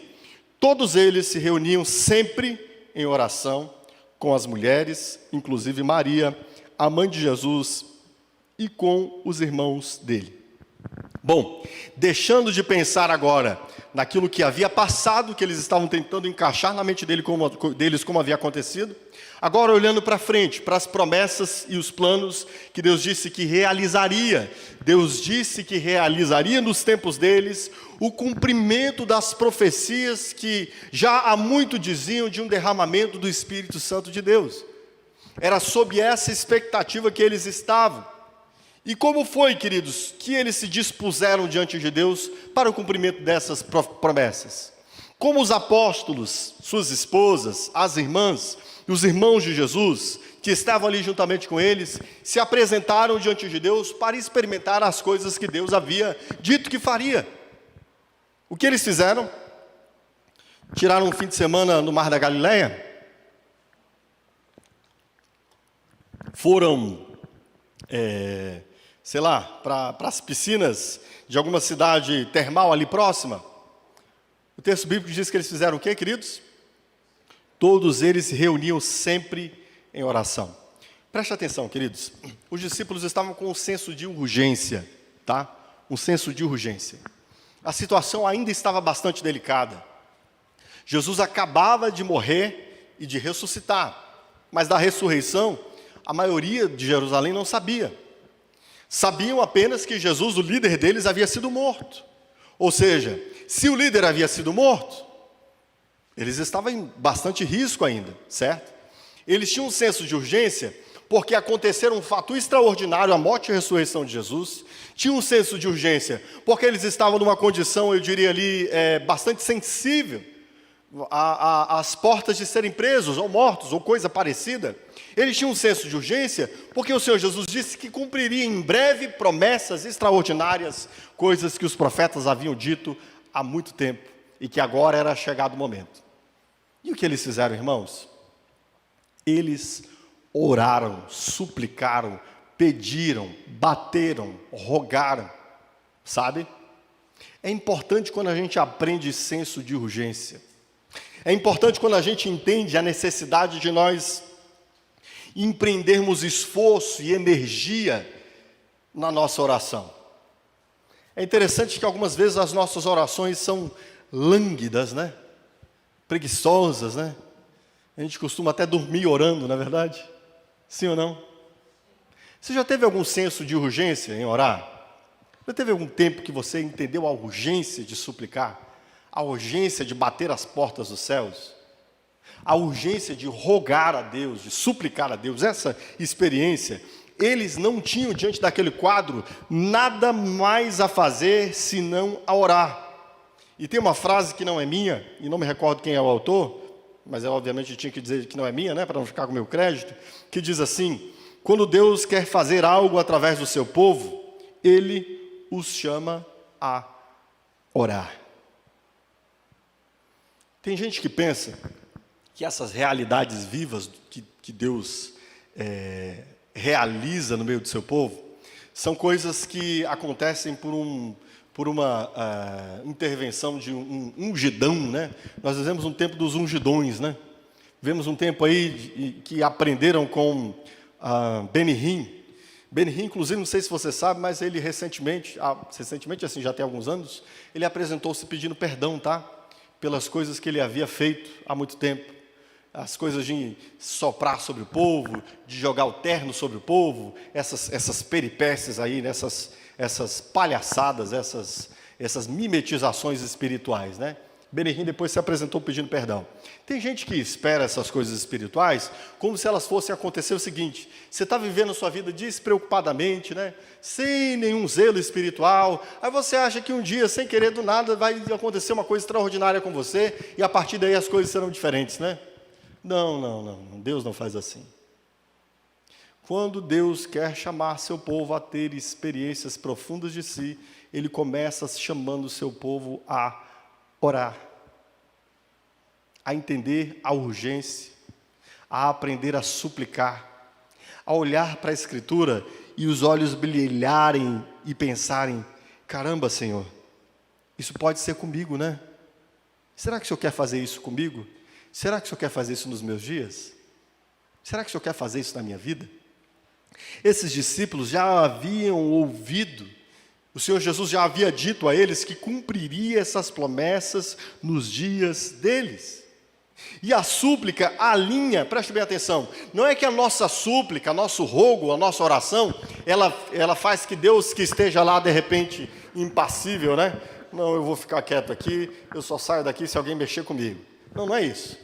todos eles se reuniam sempre em oração com as mulheres, inclusive Maria, a mãe de Jesus, e com os irmãos dele. Bom, deixando de pensar agora naquilo que havia passado, que eles estavam tentando encaixar na mente deles como havia acontecido, agora olhando para frente, para as promessas e os planos que Deus disse que realizaria. Deus disse que realizaria nos tempos deles o cumprimento das profecias que já há muito diziam de um derramamento do Espírito Santo de Deus. Era sob essa expectativa que eles estavam. E como foi, queridos, que eles se dispuseram diante de Deus para o cumprimento dessas promessas? Como os apóstolos, suas esposas, as irmãs e os irmãos de Jesus, que estavam ali juntamente com eles, se apresentaram diante de Deus para experimentar as coisas que Deus havia dito que faria. O que eles fizeram? Tiraram um fim de semana no Mar da Galileia, foram para as piscinas de alguma cidade termal ali próxima. O texto bíblico diz que eles fizeram o quê, queridos? Todos eles se reuniam sempre em oração. Preste atenção, queridos. Os discípulos estavam com um senso de urgência, tá? Um senso de urgência. A situação ainda estava bastante delicada. Jesus acabava de morrer e de ressuscitar, mas da ressurreição, a maioria de Jerusalém não sabia. Sabiam apenas que Jesus, o líder deles, havia sido morto. Ou seja, se o líder havia sido morto, eles estavam em bastante risco ainda, certo? Eles tinham um senso de urgência, porque aconteceram um fato extraordinário, a morte e a ressurreição de Jesus. Tinham um senso de urgência, porque eles estavam numa condição, eu diria ali, bastante sensível, às portas de serem presos ou mortos ou coisa parecida. Eles tinham um senso de urgência, porque o Senhor Jesus disse que cumpriria em breve promessas extraordinárias, coisas que os profetas haviam dito há muito tempo, e que agora era chegado o momento. E o que eles fizeram, irmãos? Eles oraram, suplicaram, pediram, bateram, rogaram, sabe? É importante quando a gente aprende senso de urgência. É importante quando a gente entende a necessidade de nós empreendermos esforço e energia na nossa oração. É interessante que algumas vezes as nossas orações são lânguidas, né? Preguiçosas, né? A gente costuma até dormir orando, não é verdade? Sim ou não? Você já teve algum senso de urgência em orar? Já teve algum tempo que você entendeu a urgência de suplicar? A urgência de bater as portas dos céus? A urgência de rogar a Deus, de suplicar a Deus? Essa experiência, eles não tinham diante daquele quadro nada mais a fazer senão a orar. E tem uma frase que não é minha, e não me recordo quem é o autor, mas eu obviamente tinha que dizer que não é minha, né, para não ficar com o meu crédito, que diz assim: quando Deus quer fazer algo através do seu povo, Ele os chama a orar. Tem gente que pensa que essas realidades vivas que Deus realiza no meio do seu povo, são coisas que acontecem por uma intervenção de um ungidão, né? Nós vivemos um tempo dos ungidões, né? Vivemos um tempo aí que aprenderam com Benny Hinn. Benny Hinn, inclusive, não sei se você sabe, mas ele recentemente, assim, já tem alguns anos, ele apresentou-se pedindo perdão, tá? Pelas coisas que ele havia feito há muito tempo. As coisas de soprar sobre o povo, de jogar o terno sobre o povo, essas peripécias aí, essas palhaçadas, essas mimetizações espirituais, né? Benny Hinn depois se apresentou pedindo perdão. Tem gente que espera essas coisas espirituais como se elas fossem acontecer o seguinte: você está vivendo a sua vida despreocupadamente, né? Sem nenhum zelo espiritual, aí você acha que um dia, sem querer, do nada, vai acontecer uma coisa extraordinária com você, e a partir daí as coisas serão diferentes, né? Não, Deus não faz assim. Quando Deus quer chamar seu povo a ter experiências profundas de si, Ele começa chamando o seu povo a orar, a entender a urgência, a aprender a suplicar, a olhar para a Escritura e os olhos brilharem e pensarem: caramba, Senhor, isso pode ser comigo, né? Será que o Senhor quer fazer isso comigo? Será que o Senhor quer fazer isso nos meus dias? Será que o Senhor quer fazer isso na minha vida? Esses discípulos já haviam ouvido, o Senhor Jesus já havia dito a eles que cumpriria essas promessas nos dias deles. E a súplica alinha, preste bem atenção, não é que a nossa súplica, nosso rogo, a nossa oração, ela faz que Deus que esteja lá de repente impassível, né? Não, eu vou ficar quieto aqui, eu só saio daqui se alguém mexer comigo. Não é isso.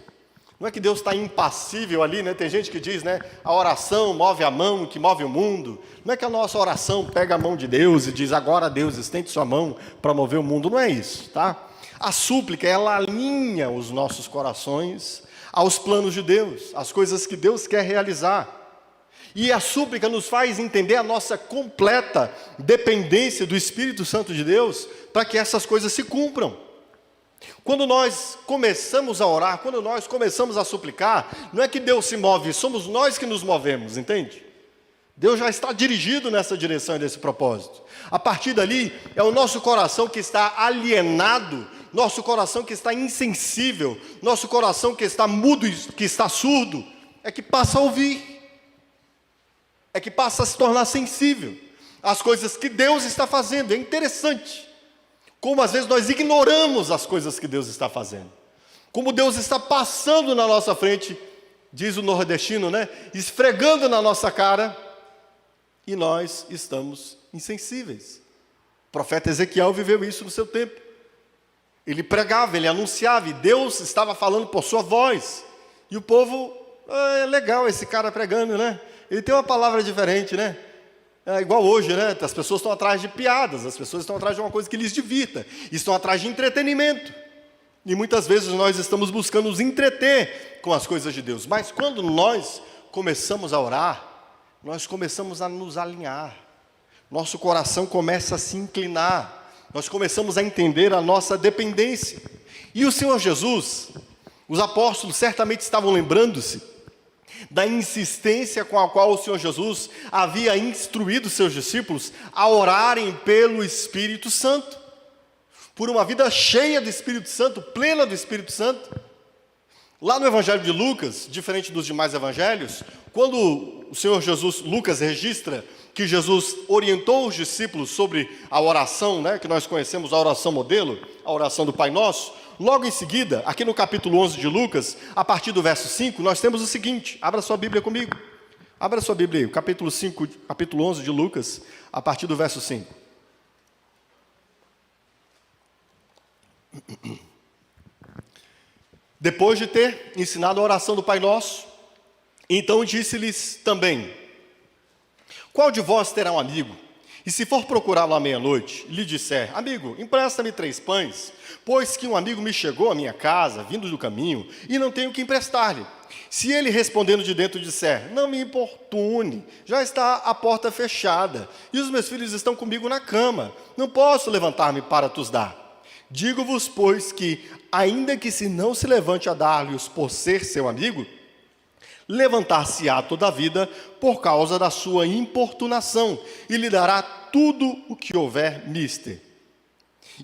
Não é que Deus está impassível ali, né? Tem gente que diz, né? A oração move a mão que move o mundo. Não é que a nossa oração pega a mão de Deus e diz: agora Deus, estende sua mão para mover o mundo. Não é isso, tá? A súplica, ela alinha os nossos corações aos planos de Deus, às coisas que Deus quer realizar. E a súplica nos faz entender a nossa completa dependência do Espírito Santo de Deus para que essas coisas se cumpram. Quando nós começamos a orar, quando nós começamos a suplicar, não é que Deus se move, somos nós que nos movemos, entende? Deus já está dirigido nessa direção e nesse propósito. A partir dali, é o nosso coração que está alienado, nosso coração que está insensível, nosso coração que está mudo, que está surdo, é que passa a ouvir, é que passa a se tornar sensível às coisas que Deus está fazendo. É interessante como às vezes nós ignoramos as coisas que Deus está fazendo, como Deus está passando na nossa frente, diz o nordestino, né? Esfregando na nossa cara, e nós estamos insensíveis. O profeta Ezequiel viveu isso no seu tempo. Ele pregava, ele anunciava, e Deus estava falando por sua voz, e o povo: é legal esse cara pregando, né? Ele tem uma palavra diferente, né? É igual hoje, né? As pessoas estão atrás de piadas, as pessoas estão atrás de uma coisa que lhes divirta, estão atrás de entretenimento. E muitas vezes nós estamos buscando nos entreter com as coisas de Deus. Mas quando nós começamos a orar, nós começamos a nos alinhar. Nosso coração começa a se inclinar. Nós começamos a entender a nossa dependência. E o Senhor Jesus, os apóstolos certamente estavam lembrando-se da insistência com a qual o Senhor Jesus havia instruído seus discípulos a orarem pelo Espírito Santo. Por uma vida cheia do Espírito Santo, plena do Espírito Santo. Lá no Evangelho de Lucas, diferente dos demais evangelhos, quando o Senhor Jesus, Lucas registra que Jesus orientou os discípulos sobre a oração, que nós conhecemos, a oração modelo, a oração do Pai Nosso, logo em seguida, aqui no capítulo 11 de Lucas, a partir do verso 5, nós temos o seguinte, abra sua Bíblia comigo, abra sua Bíblia aí, capítulo 11 de Lucas, a partir do verso 5. Depois de ter ensinado a oração do Pai Nosso, então disse-lhes também: qual de vós terá um amigo, e se for procurá-lo à meia-noite, lhe disser: amigo, empresta-me 3 pães, pois que um amigo me chegou à minha casa, vindo do caminho, e não tenho o que emprestar-lhe. Se ele respondendo de dentro disser: não me importune, já está a porta fechada, e os meus filhos estão comigo na cama, não posso levantar-me para tos dar. Digo-vos, pois, que, ainda que se não se levante a dar-lhes por ser seu amigo, levantar-se-á toda a vida por causa da sua importunação, e lhe dará tudo o que houver mister.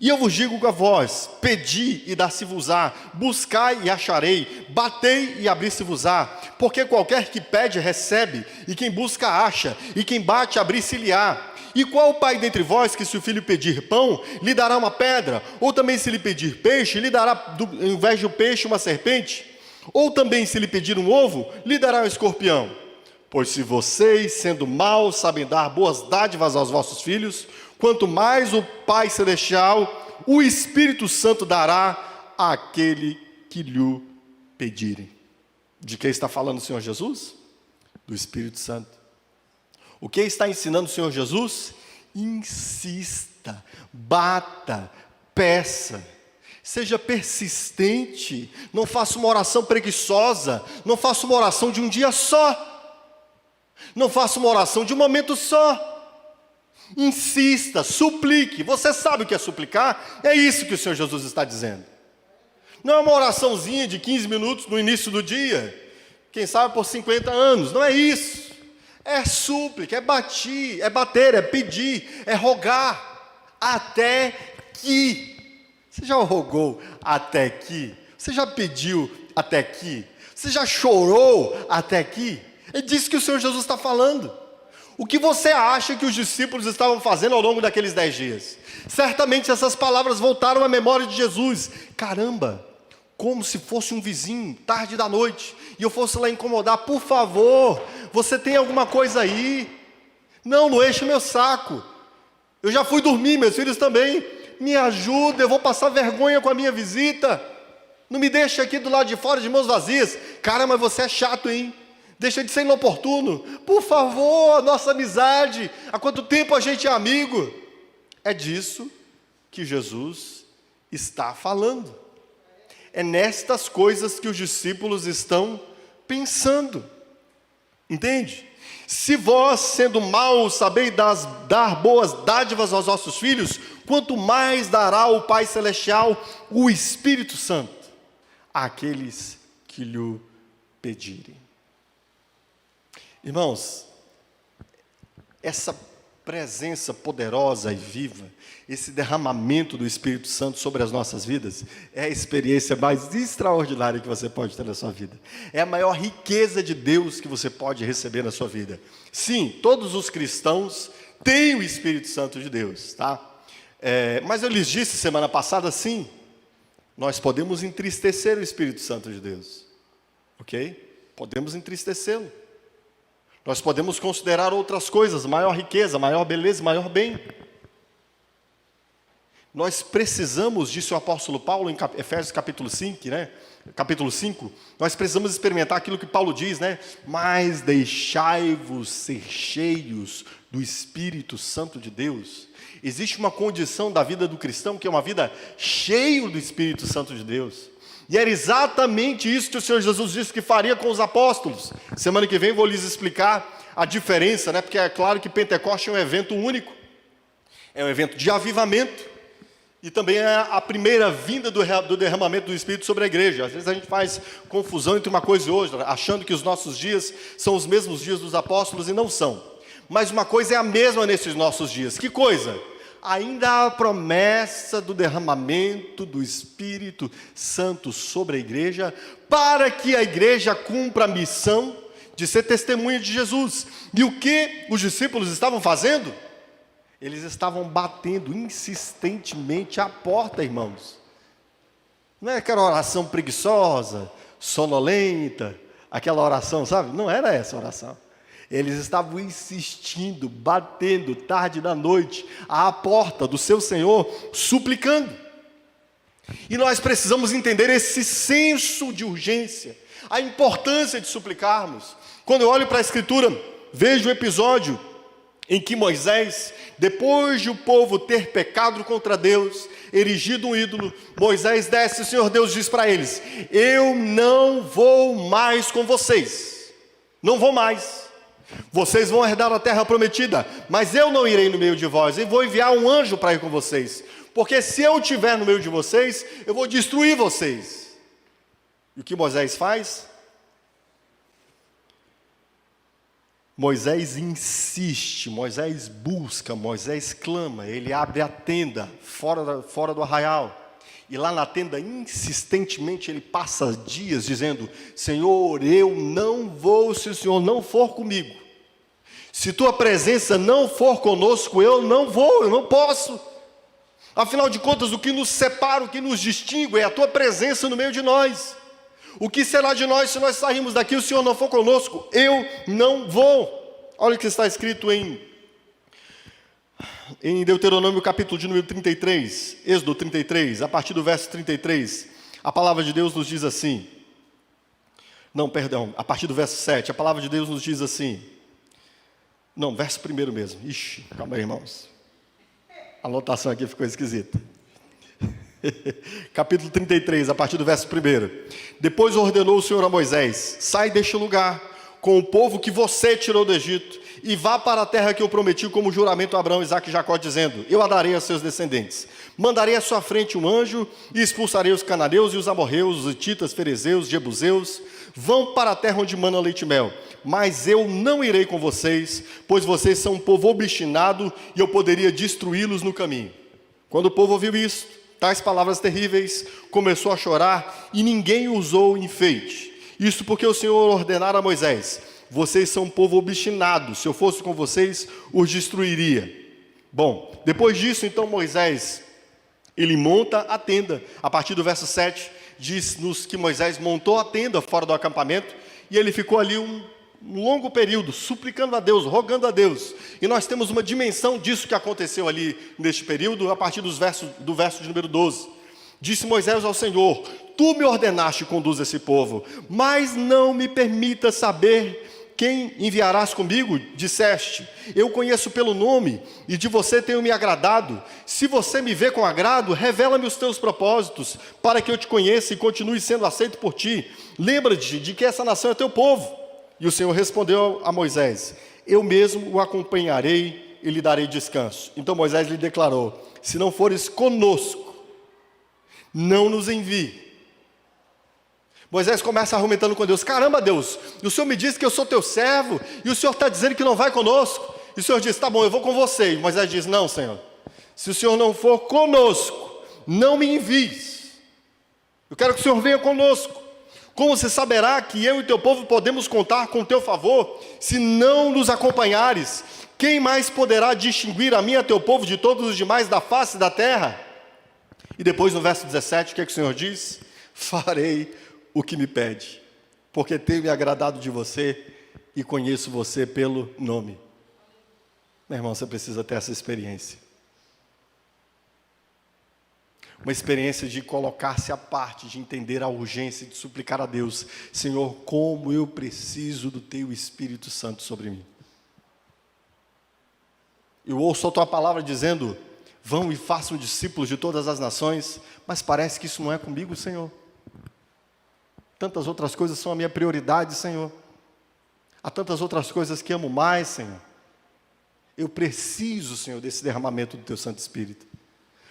E eu vos digo a vós: pedi e dar-se-vos-á, buscai e acharei, batei e abrir-se-vos-á, porque qualquer que pede recebe, e quem busca acha, e quem bate abrir-se-lhe-á. E qual pai dentre vós que, se o filho pedir pão, lhe dará uma pedra? Ou também, se lhe pedir peixe, lhe dará, ao invés do peixe, uma serpente? Ou também, se lhe pedir um ovo, lhe dará um escorpião? Pois se vocês, sendo maus, sabem dar boas dádivas aos vossos filhos, quanto mais o Pai Celestial, o Espírito Santo dará àquele que lhe pedirem. De quem está falando o Senhor Jesus? Do Espírito Santo. O que está ensinando o Senhor Jesus? Insista, bata, peça, seja persistente, não faça uma oração preguiçosa, não faça uma oração de um dia só, não faça uma oração de um momento só. Insista, suplique. Você sabe o que é suplicar? É isso que o Senhor Jesus está dizendo. Não é uma oraçãozinha de 15 minutos no início do dia, quem sabe por 50 anos, não é isso. É súplica, é bater, é pedir, é rogar, até que. Você já rogou até que? Você já pediu até que? Você já chorou até que? É disso que o Senhor Jesus está falando. O que você acha que os discípulos estavam fazendo ao longo daqueles 10 dias? Certamente essas palavras voltaram à memória de Jesus. Caramba, como se fosse um vizinho, tarde da noite, e eu fosse lá incomodar. Por favor, você tem alguma coisa aí? Não enche meu saco. Eu já fui dormir, meus filhos também. Me ajuda, eu vou passar vergonha com a minha visita. Não me deixa aqui do lado de fora de mãos vazias. Cara, mas você é chato, hein? Deixa de ser inoportuno. Por favor, nossa amizade. Há quanto tempo a gente é amigo? É disso que Jesus está falando. É nestas coisas que os discípulos estão pensando. Entende? Se vós, sendo maus, sabeis dar boas dádivas aos vossos filhos, quanto mais dará o Pai Celestial, o Espírito Santo, àqueles que lhe pedirem. Irmãos, essa presença poderosa e viva, esse derramamento do Espírito Santo sobre as nossas vidas, é a experiência mais extraordinária que você pode ter na sua vida. É a maior riqueza de Deus que você pode receber na sua vida. Sim, todos os cristãos têm o Espírito Santo de Deus, tá? Mas eu lhes disse semana passada, sim, nós podemos entristecer o Espírito Santo de Deus, ok? Podemos entristecê-lo. Nós podemos considerar outras coisas, maior riqueza, maior beleza, maior bem. Nós precisamos, disse o apóstolo Paulo em Efésios capítulo 5, né? Capítulo 5, nós precisamos experimentar aquilo que Paulo diz, né? Mas deixai-vos ser cheios do Espírito Santo de Deus. Existe uma condição da vida do cristão que é uma vida cheia do Espírito Santo de Deus. E era exatamente isso que o Senhor Jesus disse que faria com os apóstolos. Semana que vem vou lhes explicar a diferença, né? Porque é claro que Pentecoste é um evento único. É um evento de avivamento. E também é a primeira vinda do derramamento do Espírito sobre a igreja. Às vezes a gente faz confusão entre uma coisa e outra, achando que os nossos dias são os mesmos dias dos apóstolos, e não são. Mas uma coisa é a mesma nesses nossos dias. Que coisa? Ainda há a promessa do derramamento do Espírito Santo sobre a igreja, para que a igreja cumpra a missão de ser testemunha de Jesus. E o que os discípulos estavam fazendo? Eles estavam batendo insistentemente à porta, irmãos. Não é aquela oração preguiçosa, sonolenta, aquela oração, sabe? Não era essa oração. Eles estavam insistindo, batendo, tarde da noite, à porta do seu Senhor, suplicando. E nós precisamos entender esse senso de urgência, a importância de suplicarmos. Quando eu olho para a Escritura, vejo o episódio em que Moisés, depois de o povo ter pecado contra Deus, erigido um ídolo, Moisés desce e o Senhor Deus diz para eles: eu não vou mais com vocês, não vou mais, vocês vão herdar a terra prometida, mas eu não irei no meio de vós, e vou enviar um anjo para ir com vocês, porque se eu estiver no meio de vocês, eu vou destruir vocês. E o que Moisés faz? Moisés insiste, Moisés busca, Moisés clama, ele abre a tenda fora do arraial, e lá na tenda insistentemente ele passa dias dizendo: Senhor, eu não vou se o Senhor não for comigo, se tua presença não for conosco, eu não vou, eu não posso. Afinal de contas, o que nos separa, o que nos distingue é a tua presença no meio de nós. O que será de nós se nós sairmos daqui e o Senhor não for conosco? Eu não vou. Olha o que está escrito em Deuteronômio capítulo de número 33, Êxodo 33, a partir do verso 33, a palavra de Deus nos diz assim, a partir do verso 7, a palavra de Deus nos diz assim, verso 1 mesmo, calma aí, irmãos, a anotação aqui ficou esquisita. Capítulo 33, a partir do verso 1. Depois ordenou o Senhor a Moisés: sai deste lugar com o povo que você tirou do Egito, e vá para a terra que eu prometi como juramento a Abraão, Isaque e Jacó, dizendo: eu a darei a seus descendentes. Mandarei à sua frente um anjo, e expulsarei os cananeus e os amorreus, os hititas, ferezeus, jebuseus. Vão para a terra onde mana leite e mel. Mas eu não irei com vocês, pois vocês são um povo obstinado, e eu poderia destruí-los no caminho. Quando o povo ouviu isso, tais palavras terríveis, começou a chorar, e ninguém usou enfeite. Isso porque o Senhor ordenara a Moisés: vocês são um povo obstinado, se eu fosse com vocês, os destruiria. Bom, depois disso, então, Moisés, ele monta a tenda. A partir do verso 7, diz-nos que Moisés montou a tenda fora do acampamento, e ele ficou ali um longo período, suplicando a Deus, rogando a Deus. E nós temos uma dimensão disso que aconteceu ali neste período, a partir do verso de número 12. Disse Moisés ao Senhor: tu me ordenaste conduzir esse povo, mas não me permita saber quem enviarás comigo. Disseste: eu conheço pelo nome, e de você tenho me agradado. Se você me vê com agrado, revela-me os teus propósitos, para que eu te conheça e continue sendo aceito por ti. Lembra-te de que essa nação é teu povo. E o Senhor respondeu a Moisés: eu mesmo o acompanharei e lhe darei descanso. Então Moisés lhe declarou: se não fores conosco, não nos envie. Moisés começa argumentando com Deus: caramba, Deus, o Senhor me disse que eu sou teu servo, e o Senhor está dizendo que não vai conosco. E o Senhor diz: tá bom, eu vou com você. E Moisés diz: não, Senhor, se o Senhor não for conosco, não me envies. Eu quero que o Senhor venha conosco. Como você saberá que eu e teu povo podemos contar com o teu favor, se não nos acompanhares? Quem mais poderá distinguir a mim e a teu povo de todos os demais da face da terra? E depois no verso 17, o que é que o Senhor diz? Farei o que me pede, porque tenho me agradado de você e conheço você pelo nome. Meu irmão, você precisa ter essa experiência. uma experiência de colocar-se à parte, de entender a urgência, de suplicar a Deus: Senhor, como eu preciso do Teu Espírito Santo sobre mim. Eu ouço a Tua palavra dizendo: vão e façam discípulos de todas as nações, mas parece que isso não é comigo, Senhor. Tantas outras coisas são a minha prioridade, Senhor. Há tantas outras coisas que amo mais, Senhor. Eu preciso, Senhor, desse derramamento do Teu Santo Espírito.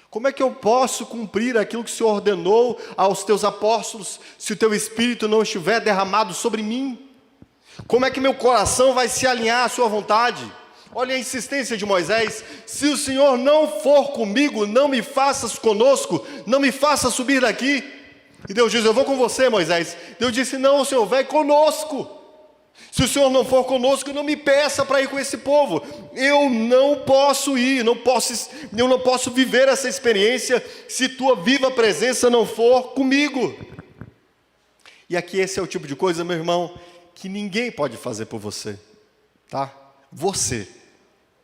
Como é que eu posso cumprir aquilo que o Senhor ordenou aos Teus apóstolos, se o Teu Espírito não estiver derramado sobre mim? Como é que meu coração vai se alinhar à Sua vontade? Olha a insistência de Moisés: se o Senhor não for comigo, não me faças conosco, não me faça subir daqui. E Deus diz: eu vou com você, Moisés. Deus disse: não, o Senhor vai conosco. Se o Senhor não for conosco, não me peça para ir com esse povo. Eu não posso ir, eu não posso viver essa experiência se Tua viva presença não for comigo. E aqui esse é o tipo de coisa, meu irmão, que ninguém pode fazer por você, tá? Você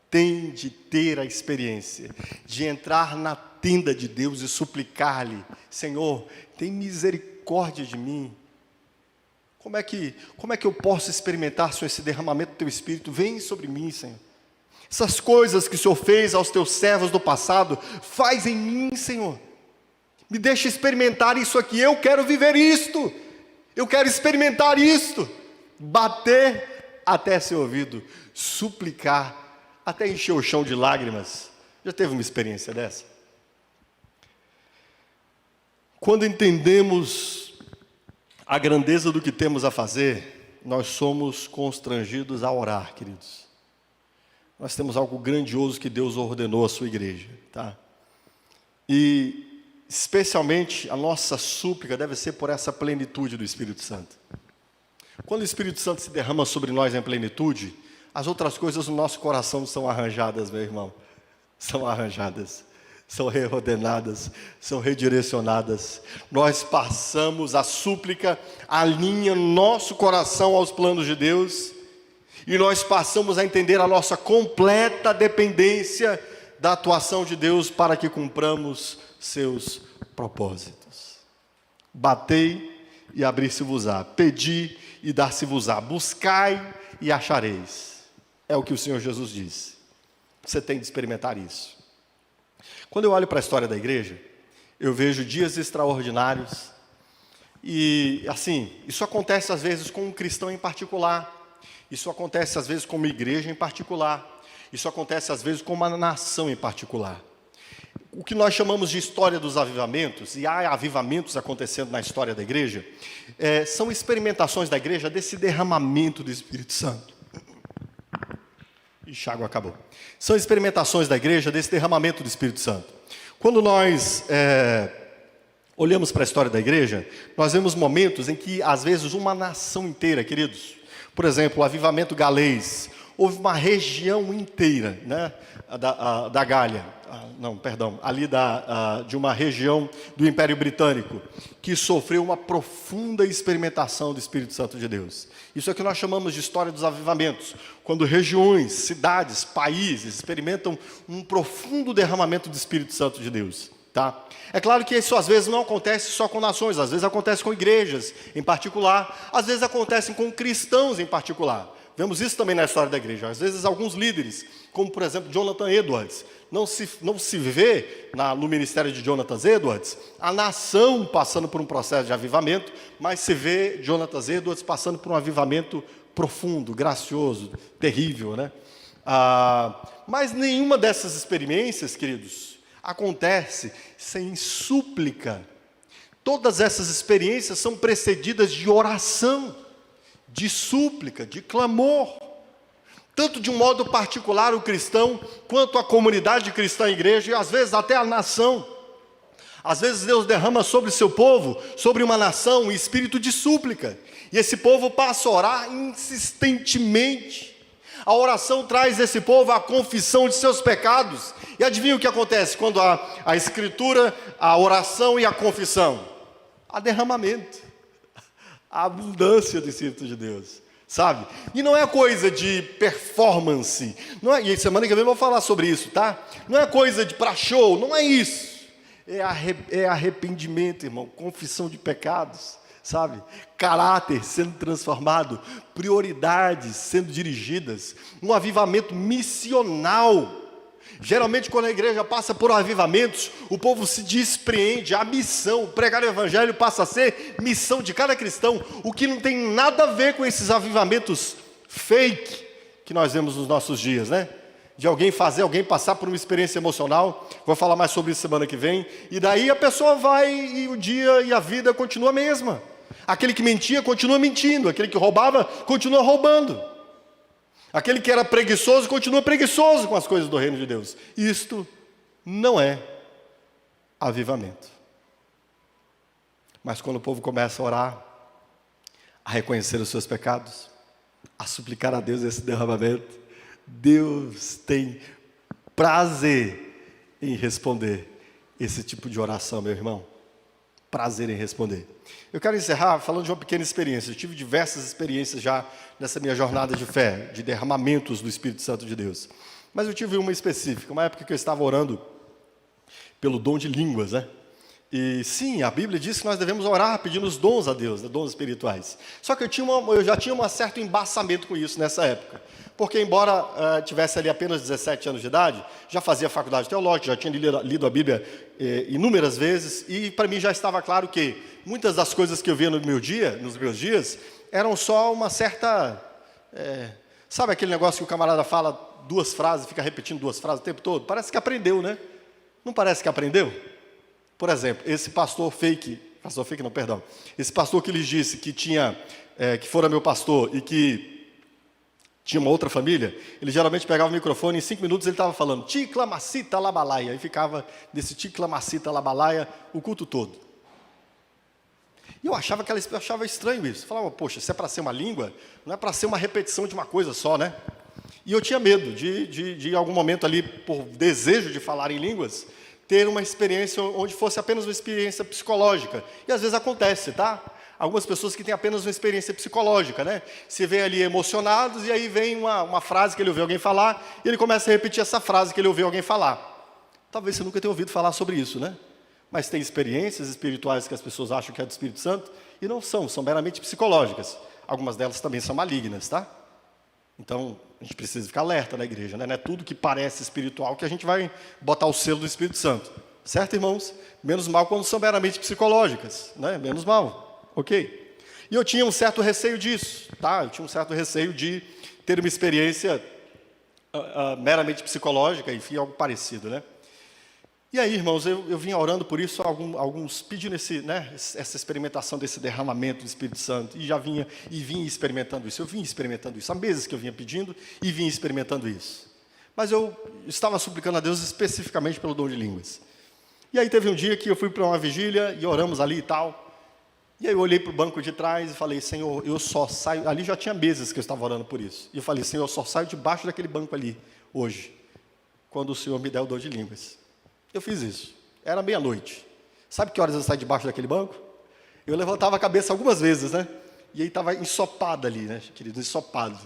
tem de ter a experiência de entrar na tenda de Deus e suplicar-lhe: Senhor, tem misericórdia de mim. Como é que eu posso experimentar, Senhor, esse derramamento do Teu Espírito? Vem sobre mim, Senhor. Essas coisas que o Senhor fez aos Teus servos do passado, faz em mim, Senhor. Me deixa experimentar isso aqui. Eu quero viver isto. Eu quero experimentar isto. Bater até ser ouvido. Suplicar até encher o chão de lágrimas. Já teve uma experiência dessa? Quando entendemos a grandeza do que temos a fazer, nós somos constrangidos a orar, queridos. Nós temos algo grandioso que Deus ordenou à sua igreja, tá? E, especialmente, a nossa súplica deve ser por essa plenitude do Espírito Santo. Quando o Espírito Santo se derrama sobre nós em plenitude, as outras coisas no nosso coração são arranjadas, meu irmão. São arranjadas. São reordenadas, são redirecionadas. Nós passamos a súplica, alinha nosso coração aos planos de Deus, e nós passamos a entender a nossa completa dependência da atuação de Deus para que cumpramos seus propósitos. Batei e abrir-se-vos-á, pedi e dar-se-vos-á, buscai e achareis. É o que o Senhor Jesus disse. Você tem de experimentar isso. Quando eu olho para a história da igreja, eu vejo dias extraordinários, e assim, isso acontece às vezes com um cristão em particular, isso acontece às vezes com uma igreja em particular, isso acontece às vezes com uma nação em particular. O que nós chamamos de história dos avivamentos, e há avivamentos acontecendo na história da igreja, são experimentações da igreja desse derramamento do Espírito Santo. Ixi, a água acabou. São experimentações da igreja desse derramamento do Espírito Santo. Quando nós olhamos para a história da igreja, nós vemos momentos em que, às vezes, uma nação inteira, queridos, por exemplo, o avivamento galês, houve uma região inteira, né, da Gália, ali de uma região do Império Britânico, que sofreu uma profunda experimentação do Espírito Santo de Deus. Isso é o que nós chamamos de história dos avivamentos, quando regiões, cidades, países experimentam um profundo derramamento do Espírito Santo de Deus. Tá? É claro que isso às vezes não acontece só com nações, às vezes acontece com igrejas em particular, às vezes acontece com cristãos em particular. Vemos isso também na história da igreja. Às vezes alguns líderes, como por exemplo Jonathan Edwards, não se vê no ministério de Jonathan Edwards a nação passando por um processo de avivamento, mas se vê Jonathan Edwards passando por um avivamento profundo, gracioso, terrível, né? Mas nenhuma dessas experiências, queridos, acontece sem súplica. Todas essas experiências são precedidas de oração, de súplica, de clamor. Tanto de um modo particular o cristão, quanto a comunidade cristã, a igreja, e às vezes até a nação. Às vezes Deus derrama sobre o seu povo, sobre uma nação, um espírito de súplica. E esse povo passa a orar insistentemente. A oração traz esse povo a confissão de seus pecados. E adivinha o que acontece quando há a escritura, a oração e a confissão? Há derramamento, a abundância do Espírito de Deus, sabe? E não é coisa de performance, não é, e semana que vem eu vou falar sobre isso, tá? Não é coisa de para show, não é isso. é arrependimento, irmão, confissão de pecados, sabe? Caráter sendo transformado, prioridades sendo dirigidas, um avivamento missional. Geralmente, quando a igreja passa por avivamentos, o povo se despreende, a missão, pregar o evangelho passa a ser missão de cada cristão, o que não tem nada a ver com esses avivamentos fake que nós vemos nos nossos dias, né? De alguém passar por uma experiência emocional, vou falar mais sobre isso semana que vem, e daí a pessoa vai e o dia e a vida continua a mesma. Aquele que mentia continua mentindo, aquele que roubava continua roubando. Aquele que era preguiçoso continua preguiçoso com as coisas do reino de Deus. Isto não é avivamento. Mas quando o povo começa a orar, a reconhecer os seus pecados, a suplicar a Deus esse derramamento, Deus tem prazer em responder esse tipo de oração, meu irmão. Prazer em responder. Eu quero encerrar falando de uma pequena experiência. Eu tive diversas experiências já nessa minha jornada de fé, de derramamentos do Espírito Santo de Deus. Mas eu tive uma específica, uma época que eu estava orando pelo dom de línguas, né? E sim, a Bíblia diz que nós devemos orar pedindo os dons a Deus, né, dons espirituais. Só que eu já tinha um certo embaçamento com isso nessa época. Porque embora tivesse ali apenas 17 anos de idade, já fazia faculdade teológica, já tinha lido a Bíblia inúmeras vezes, e para mim já estava claro que muitas das coisas que eu via nos meus dias, eram só uma certa... sabe aquele negócio que o camarada fala duas frases, fica repetindo duas frases o tempo todo? Parece que aprendeu, né? Não parece que aprendeu? Por exemplo, esse pastor que lhes disse que que fora meu pastor e que tinha uma outra família, ele geralmente pegava o microfone e em 5 minutos ele estava falando ticlamacita labalaia, e ficava desse ticlamacita labalaia o culto todo. E eu achava estranho isso. Eu falava, poxa, se é para ser uma língua, não é para ser uma repetição de uma coisa só, né? E eu tinha medo de em algum momento ali, por desejo de falar em línguas, ter uma experiência onde fosse apenas uma experiência psicológica. E às vezes acontece, tá? Algumas pessoas que têm apenas uma experiência psicológica, né? Se vê ali emocionados e aí vem uma frase que ele ouviu alguém falar e ele começa a repetir essa frase que ele ouviu alguém falar. Talvez você nunca tenha ouvido falar sobre isso, né? Mas tem experiências espirituais que as pessoas acham que é do Espírito Santo e não são meramente psicológicas. Algumas delas também são malignas, tá? Então, a gente precisa ficar alerta na igreja, né? Não é tudo que parece espiritual que a gente vai botar o selo do Espírito Santo. Certo, irmãos? Menos mal quando são meramente psicológicas, né? Menos mal. Ok? E eu tinha um certo receio disso, tá? Eu tinha um certo receio de ter uma experiência meramente psicológica, enfim, algo parecido, né? E aí, irmãos, eu vinha orando por isso, alguns pedindo essa experimentação desse derramamento do Espírito Santo, e vinha experimentando isso. Eu vinha experimentando isso. Há meses que eu vinha pedindo e vinha experimentando isso. Mas eu estava suplicando a Deus especificamente pelo dom de línguas. E aí teve um dia que eu fui para uma vigília e oramos ali e tal. E aí eu olhei para o banco de trás e falei, Senhor, eu só saio... Ali já tinha meses que eu estava orando por isso. E eu falei, Senhor, eu só saio debaixo daquele banco ali, hoje, quando o Senhor me der o dom de línguas. Eu fiz isso. Era meia-noite. Sabe que horas eu saí debaixo daquele banco? Eu levantava a cabeça algumas vezes, né? E aí estava ensopado ali, né, querido? Ensopado.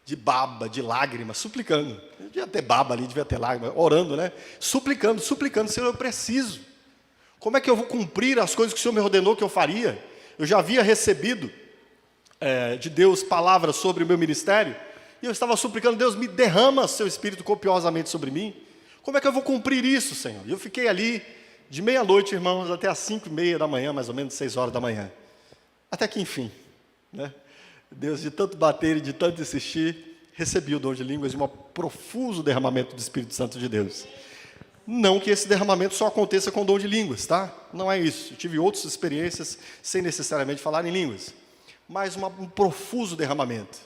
De baba, de lágrimas, suplicando. Devia ter baba ali, devia ter lágrimas. Orando, né? Suplicando. Senhor, eu preciso. Como é que eu vou cumprir as coisas que o Senhor me ordenou que eu faria? Eu já havia recebido de Deus palavras sobre o meu ministério, e eu estava suplicando, Deus, me derrama seu Espírito copiosamente sobre mim. Como é que eu vou cumprir isso, Senhor? E eu fiquei ali, de meia-noite, irmãos, até às 5:30 da manhã, mais ou menos 6 horas da manhã. Até que, enfim, né? Deus, de tanto bater e de tanto insistir, recebi o dom de línguas e um profuso derramamento do Espírito Santo de Deus. Não que esse derramamento só aconteça com o dom de línguas, tá? Não é isso. Eu tive outras experiências sem necessariamente falar em línguas. Mas um profuso derramamento.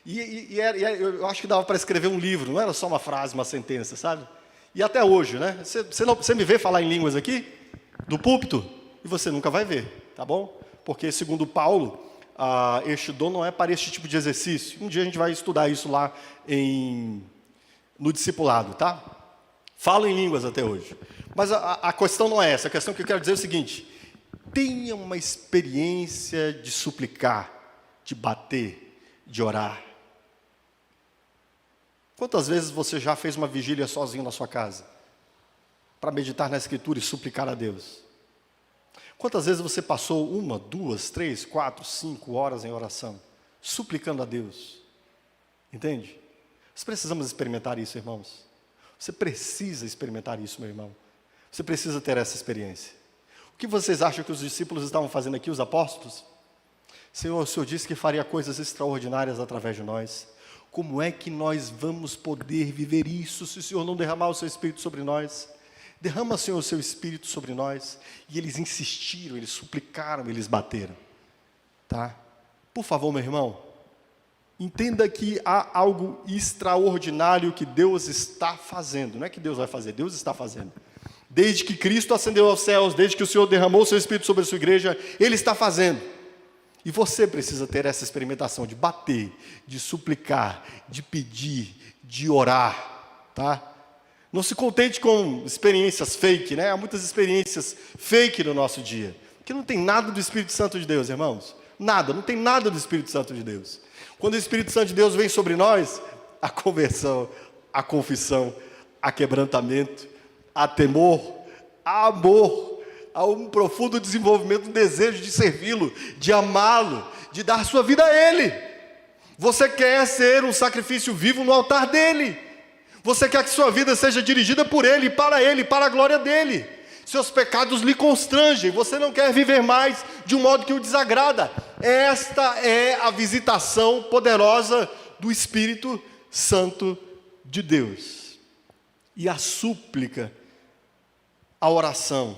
Eu acho que dava para escrever um livro, não era só uma frase, uma sentença, sabe? E até hoje, né? Você me vê falar em línguas aqui, do púlpito, e você nunca vai ver, tá bom? Porque, segundo Paulo, este dom não é para este tipo de exercício. Um dia a gente vai estudar isso lá no discipulado, tá? Falo em línguas até hoje. Mas a questão não é essa. A questão que eu quero dizer é o seguinte: tenha uma experiência de suplicar, de bater, de orar. Quantas vezes você já fez uma vigília sozinho na sua casa? para meditar na Escritura e suplicar a Deus? Quantas vezes você passou 1, 2, 3, 4, 5 horas em oração, suplicando a Deus? Entende? Nós precisamos experimentar isso, irmãos. Você precisa experimentar isso, meu irmão. Você precisa ter essa experiência. O que vocês acham que os discípulos estavam fazendo aqui, os apóstolos? Senhor, o Senhor disse que faria coisas extraordinárias através de nós. Como é que nós vamos poder viver isso se o Senhor não derramar o seu Espírito sobre nós? Derrama, Senhor, o seu Espírito sobre nós. E eles insistiram, eles suplicaram, eles bateram. Tá? Por favor, meu irmão, entenda que há algo extraordinário que Deus está fazendo. Não é que Deus vai fazer, Deus está fazendo. Desde que Cristo ascendeu aos céus, desde que o Senhor derramou o seu Espírito sobre a sua igreja, Ele está fazendo. E você precisa ter essa experimentação de bater, de suplicar, de pedir, de orar, tá? Não se contente com experiências fake, né? Há muitas experiências fake no nosso dia, que não tem nada do Espírito Santo de Deus, irmãos. Nada, não tem nada do Espírito Santo de Deus. Quando o Espírito Santo de Deus vem sobre nós, a conversão, a confissão, a quebrantamento, a temor, a amor, a um profundo desenvolvimento, um desejo de servi-lo, de amá-lo, de dar sua vida a Ele. Você quer ser um sacrifício vivo no altar dEle. Você quer que sua vida seja dirigida por Ele, para a glória dEle. Seus pecados lhe constrangem, você não quer viver mais de um modo que o desagrada. Esta é a visitação poderosa do Espírito Santo de Deus. E a súplica, a oração,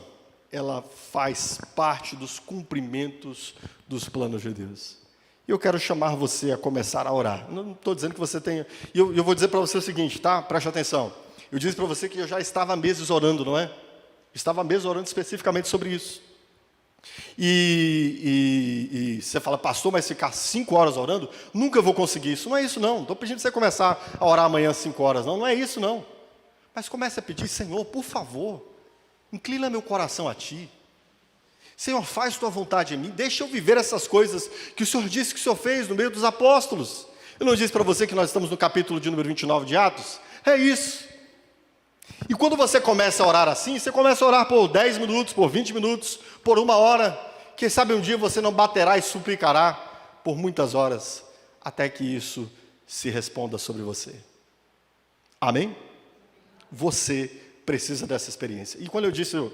ela faz parte dos cumprimentos dos planos de Deus. E eu quero chamar você a começar a orar. Não estou dizendo que você tenha... E eu vou dizer para você o seguinte, tá? Preste atenção. Eu disse para você que eu já estava há meses orando, não é? Estava há meses orando especificamente sobre isso. E você fala, pastor, mas ficar 5 horas orando? Nunca vou conseguir isso. Não é isso, não. Não estou pedindo você começar a orar amanhã 5 horas, não. Não é isso, não. Mas comece a pedir, Senhor, por favor, inclina meu coração a Ti. Senhor, faz Tua vontade em mim, deixa eu viver essas coisas que o Senhor disse que o Senhor fez no meio dos apóstolos. Eu não disse para você que nós estamos no capítulo de número 29 de Atos? É isso. E quando você começa a orar assim, você começa a orar por 10 minutos, por 20 minutos, por 1 hora. Quem sabe um dia você não baterá e suplicará por muitas horas, até que isso se responda sobre você. Amém? Você precisa dessa experiência. E quando eu disse, eu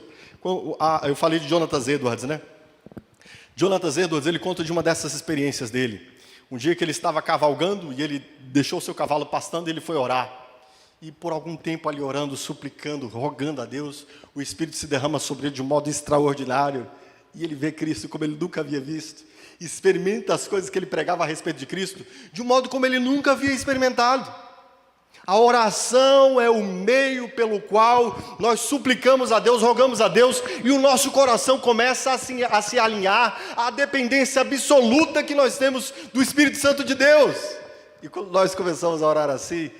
falei de Jonathan Edwards, né? Jonathan Edwards, ele conta de uma dessas experiências dele. Um dia que ele estava cavalgando e ele deixou o seu cavalo pastando e ele foi orar. E por algum tempo ali orando, suplicando, rogando a Deus, o Espírito se derrama sobre ele de um modo extraordinário. E ele vê Cristo como ele nunca havia visto. Experimenta as coisas que ele pregava a respeito de Cristo, de um modo como ele nunca havia experimentado. A oração é o meio pelo qual nós suplicamos a Deus, rogamos a Deus, e o nosso coração começa a se alinhar à dependência absoluta que nós temos do Espírito Santo de Deus. E quando nós começamos a orar assim,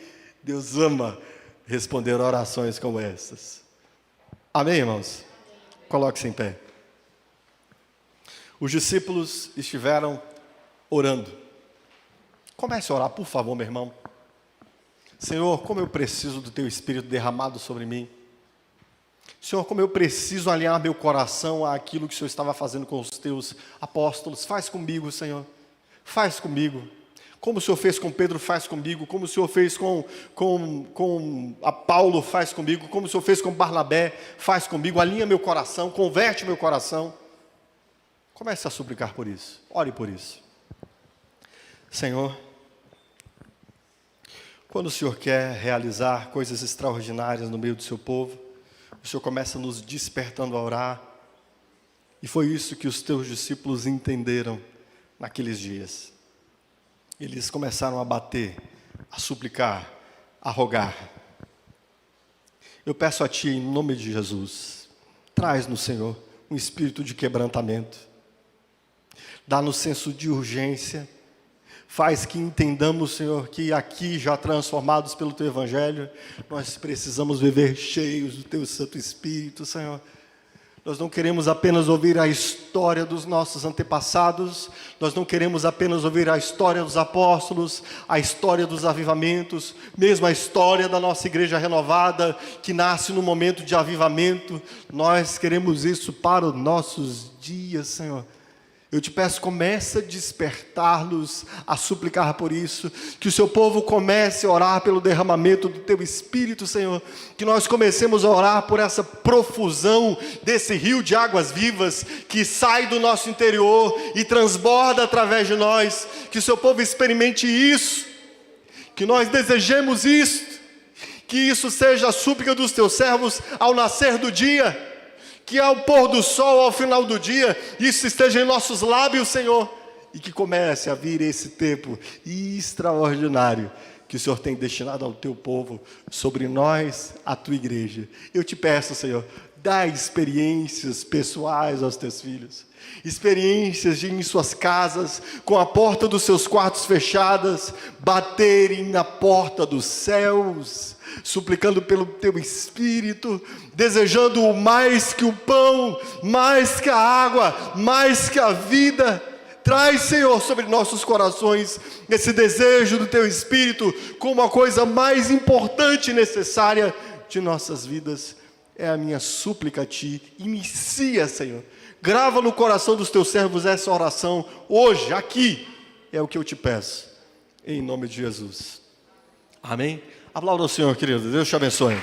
Deus ama responder orações como essas. Amém, irmãos? Coloque-se em pé. Os discípulos estiveram orando. Comece a orar, por favor, meu irmão. Senhor, como eu preciso do Teu Espírito derramado sobre mim. Senhor, como eu preciso alinhar meu coração àquilo que o Senhor estava fazendo com os Teus apóstolos. Faz comigo, Senhor. Faz comigo. Como o Senhor fez com Pedro, faz comigo. Como o Senhor fez com a Paulo, faz comigo. Como o Senhor fez com Barnabé, faz comigo. Alinha meu coração, converte meu coração. Comece a suplicar por isso. Ore por isso. Senhor, quando o Senhor quer realizar coisas extraordinárias no meio do seu povo, o Senhor começa nos despertando a orar. E foi isso que os Teus discípulos entenderam naqueles dias. Eles começaram a bater, a suplicar, a rogar. Eu peço a Ti, em nome de Jesus, traz no Senhor um espírito de quebrantamento. Dá-nos senso de urgência. Faz que entendamos, Senhor, que aqui, já transformados pelo Teu Evangelho, nós precisamos viver cheios do Teu Santo Espírito, Senhor. Nós não queremos apenas ouvir a história dos nossos antepassados, nós não queremos apenas ouvir a história dos apóstolos, a história dos avivamentos, mesmo a história da nossa igreja renovada, que nasce no momento de avivamento. Nós queremos isso para os nossos dias, Senhor. Eu te peço, comece a despertar-nos, a suplicar por isso, que o seu povo comece a orar pelo derramamento do teu Espírito, Senhor, que nós comecemos a orar por essa profusão desse rio de águas vivas, que sai do nosso interior e transborda através de nós, que o seu povo experimente isso, que nós desejemos isto, que isso seja a súplica dos teus servos ao nascer do dia, que ao pôr do sol, ao final do dia, isso esteja em nossos lábios, Senhor, e que comece a vir esse tempo extraordinário que o Senhor tem destinado ao teu povo, sobre nós, a tua igreja. Eu te peço, Senhor, dá experiências pessoais aos teus filhos, experiências de ir em suas casas, com a porta dos seus quartos fechadas, baterem na porta dos céus, suplicando pelo teu Espírito, desejando mais que o pão, mais que a água, mais que a vida. Traz, Senhor, sobre nossos corações esse desejo do teu Espírito como a coisa mais importante e necessária de nossas vidas. É a minha súplica a ti. Inicia, Senhor. Grava no coração dos teus servos essa oração hoje, aqui. É o que eu te peço, em nome de Jesus. Amém? Aplauda o Senhor, querido. Deus te abençoe.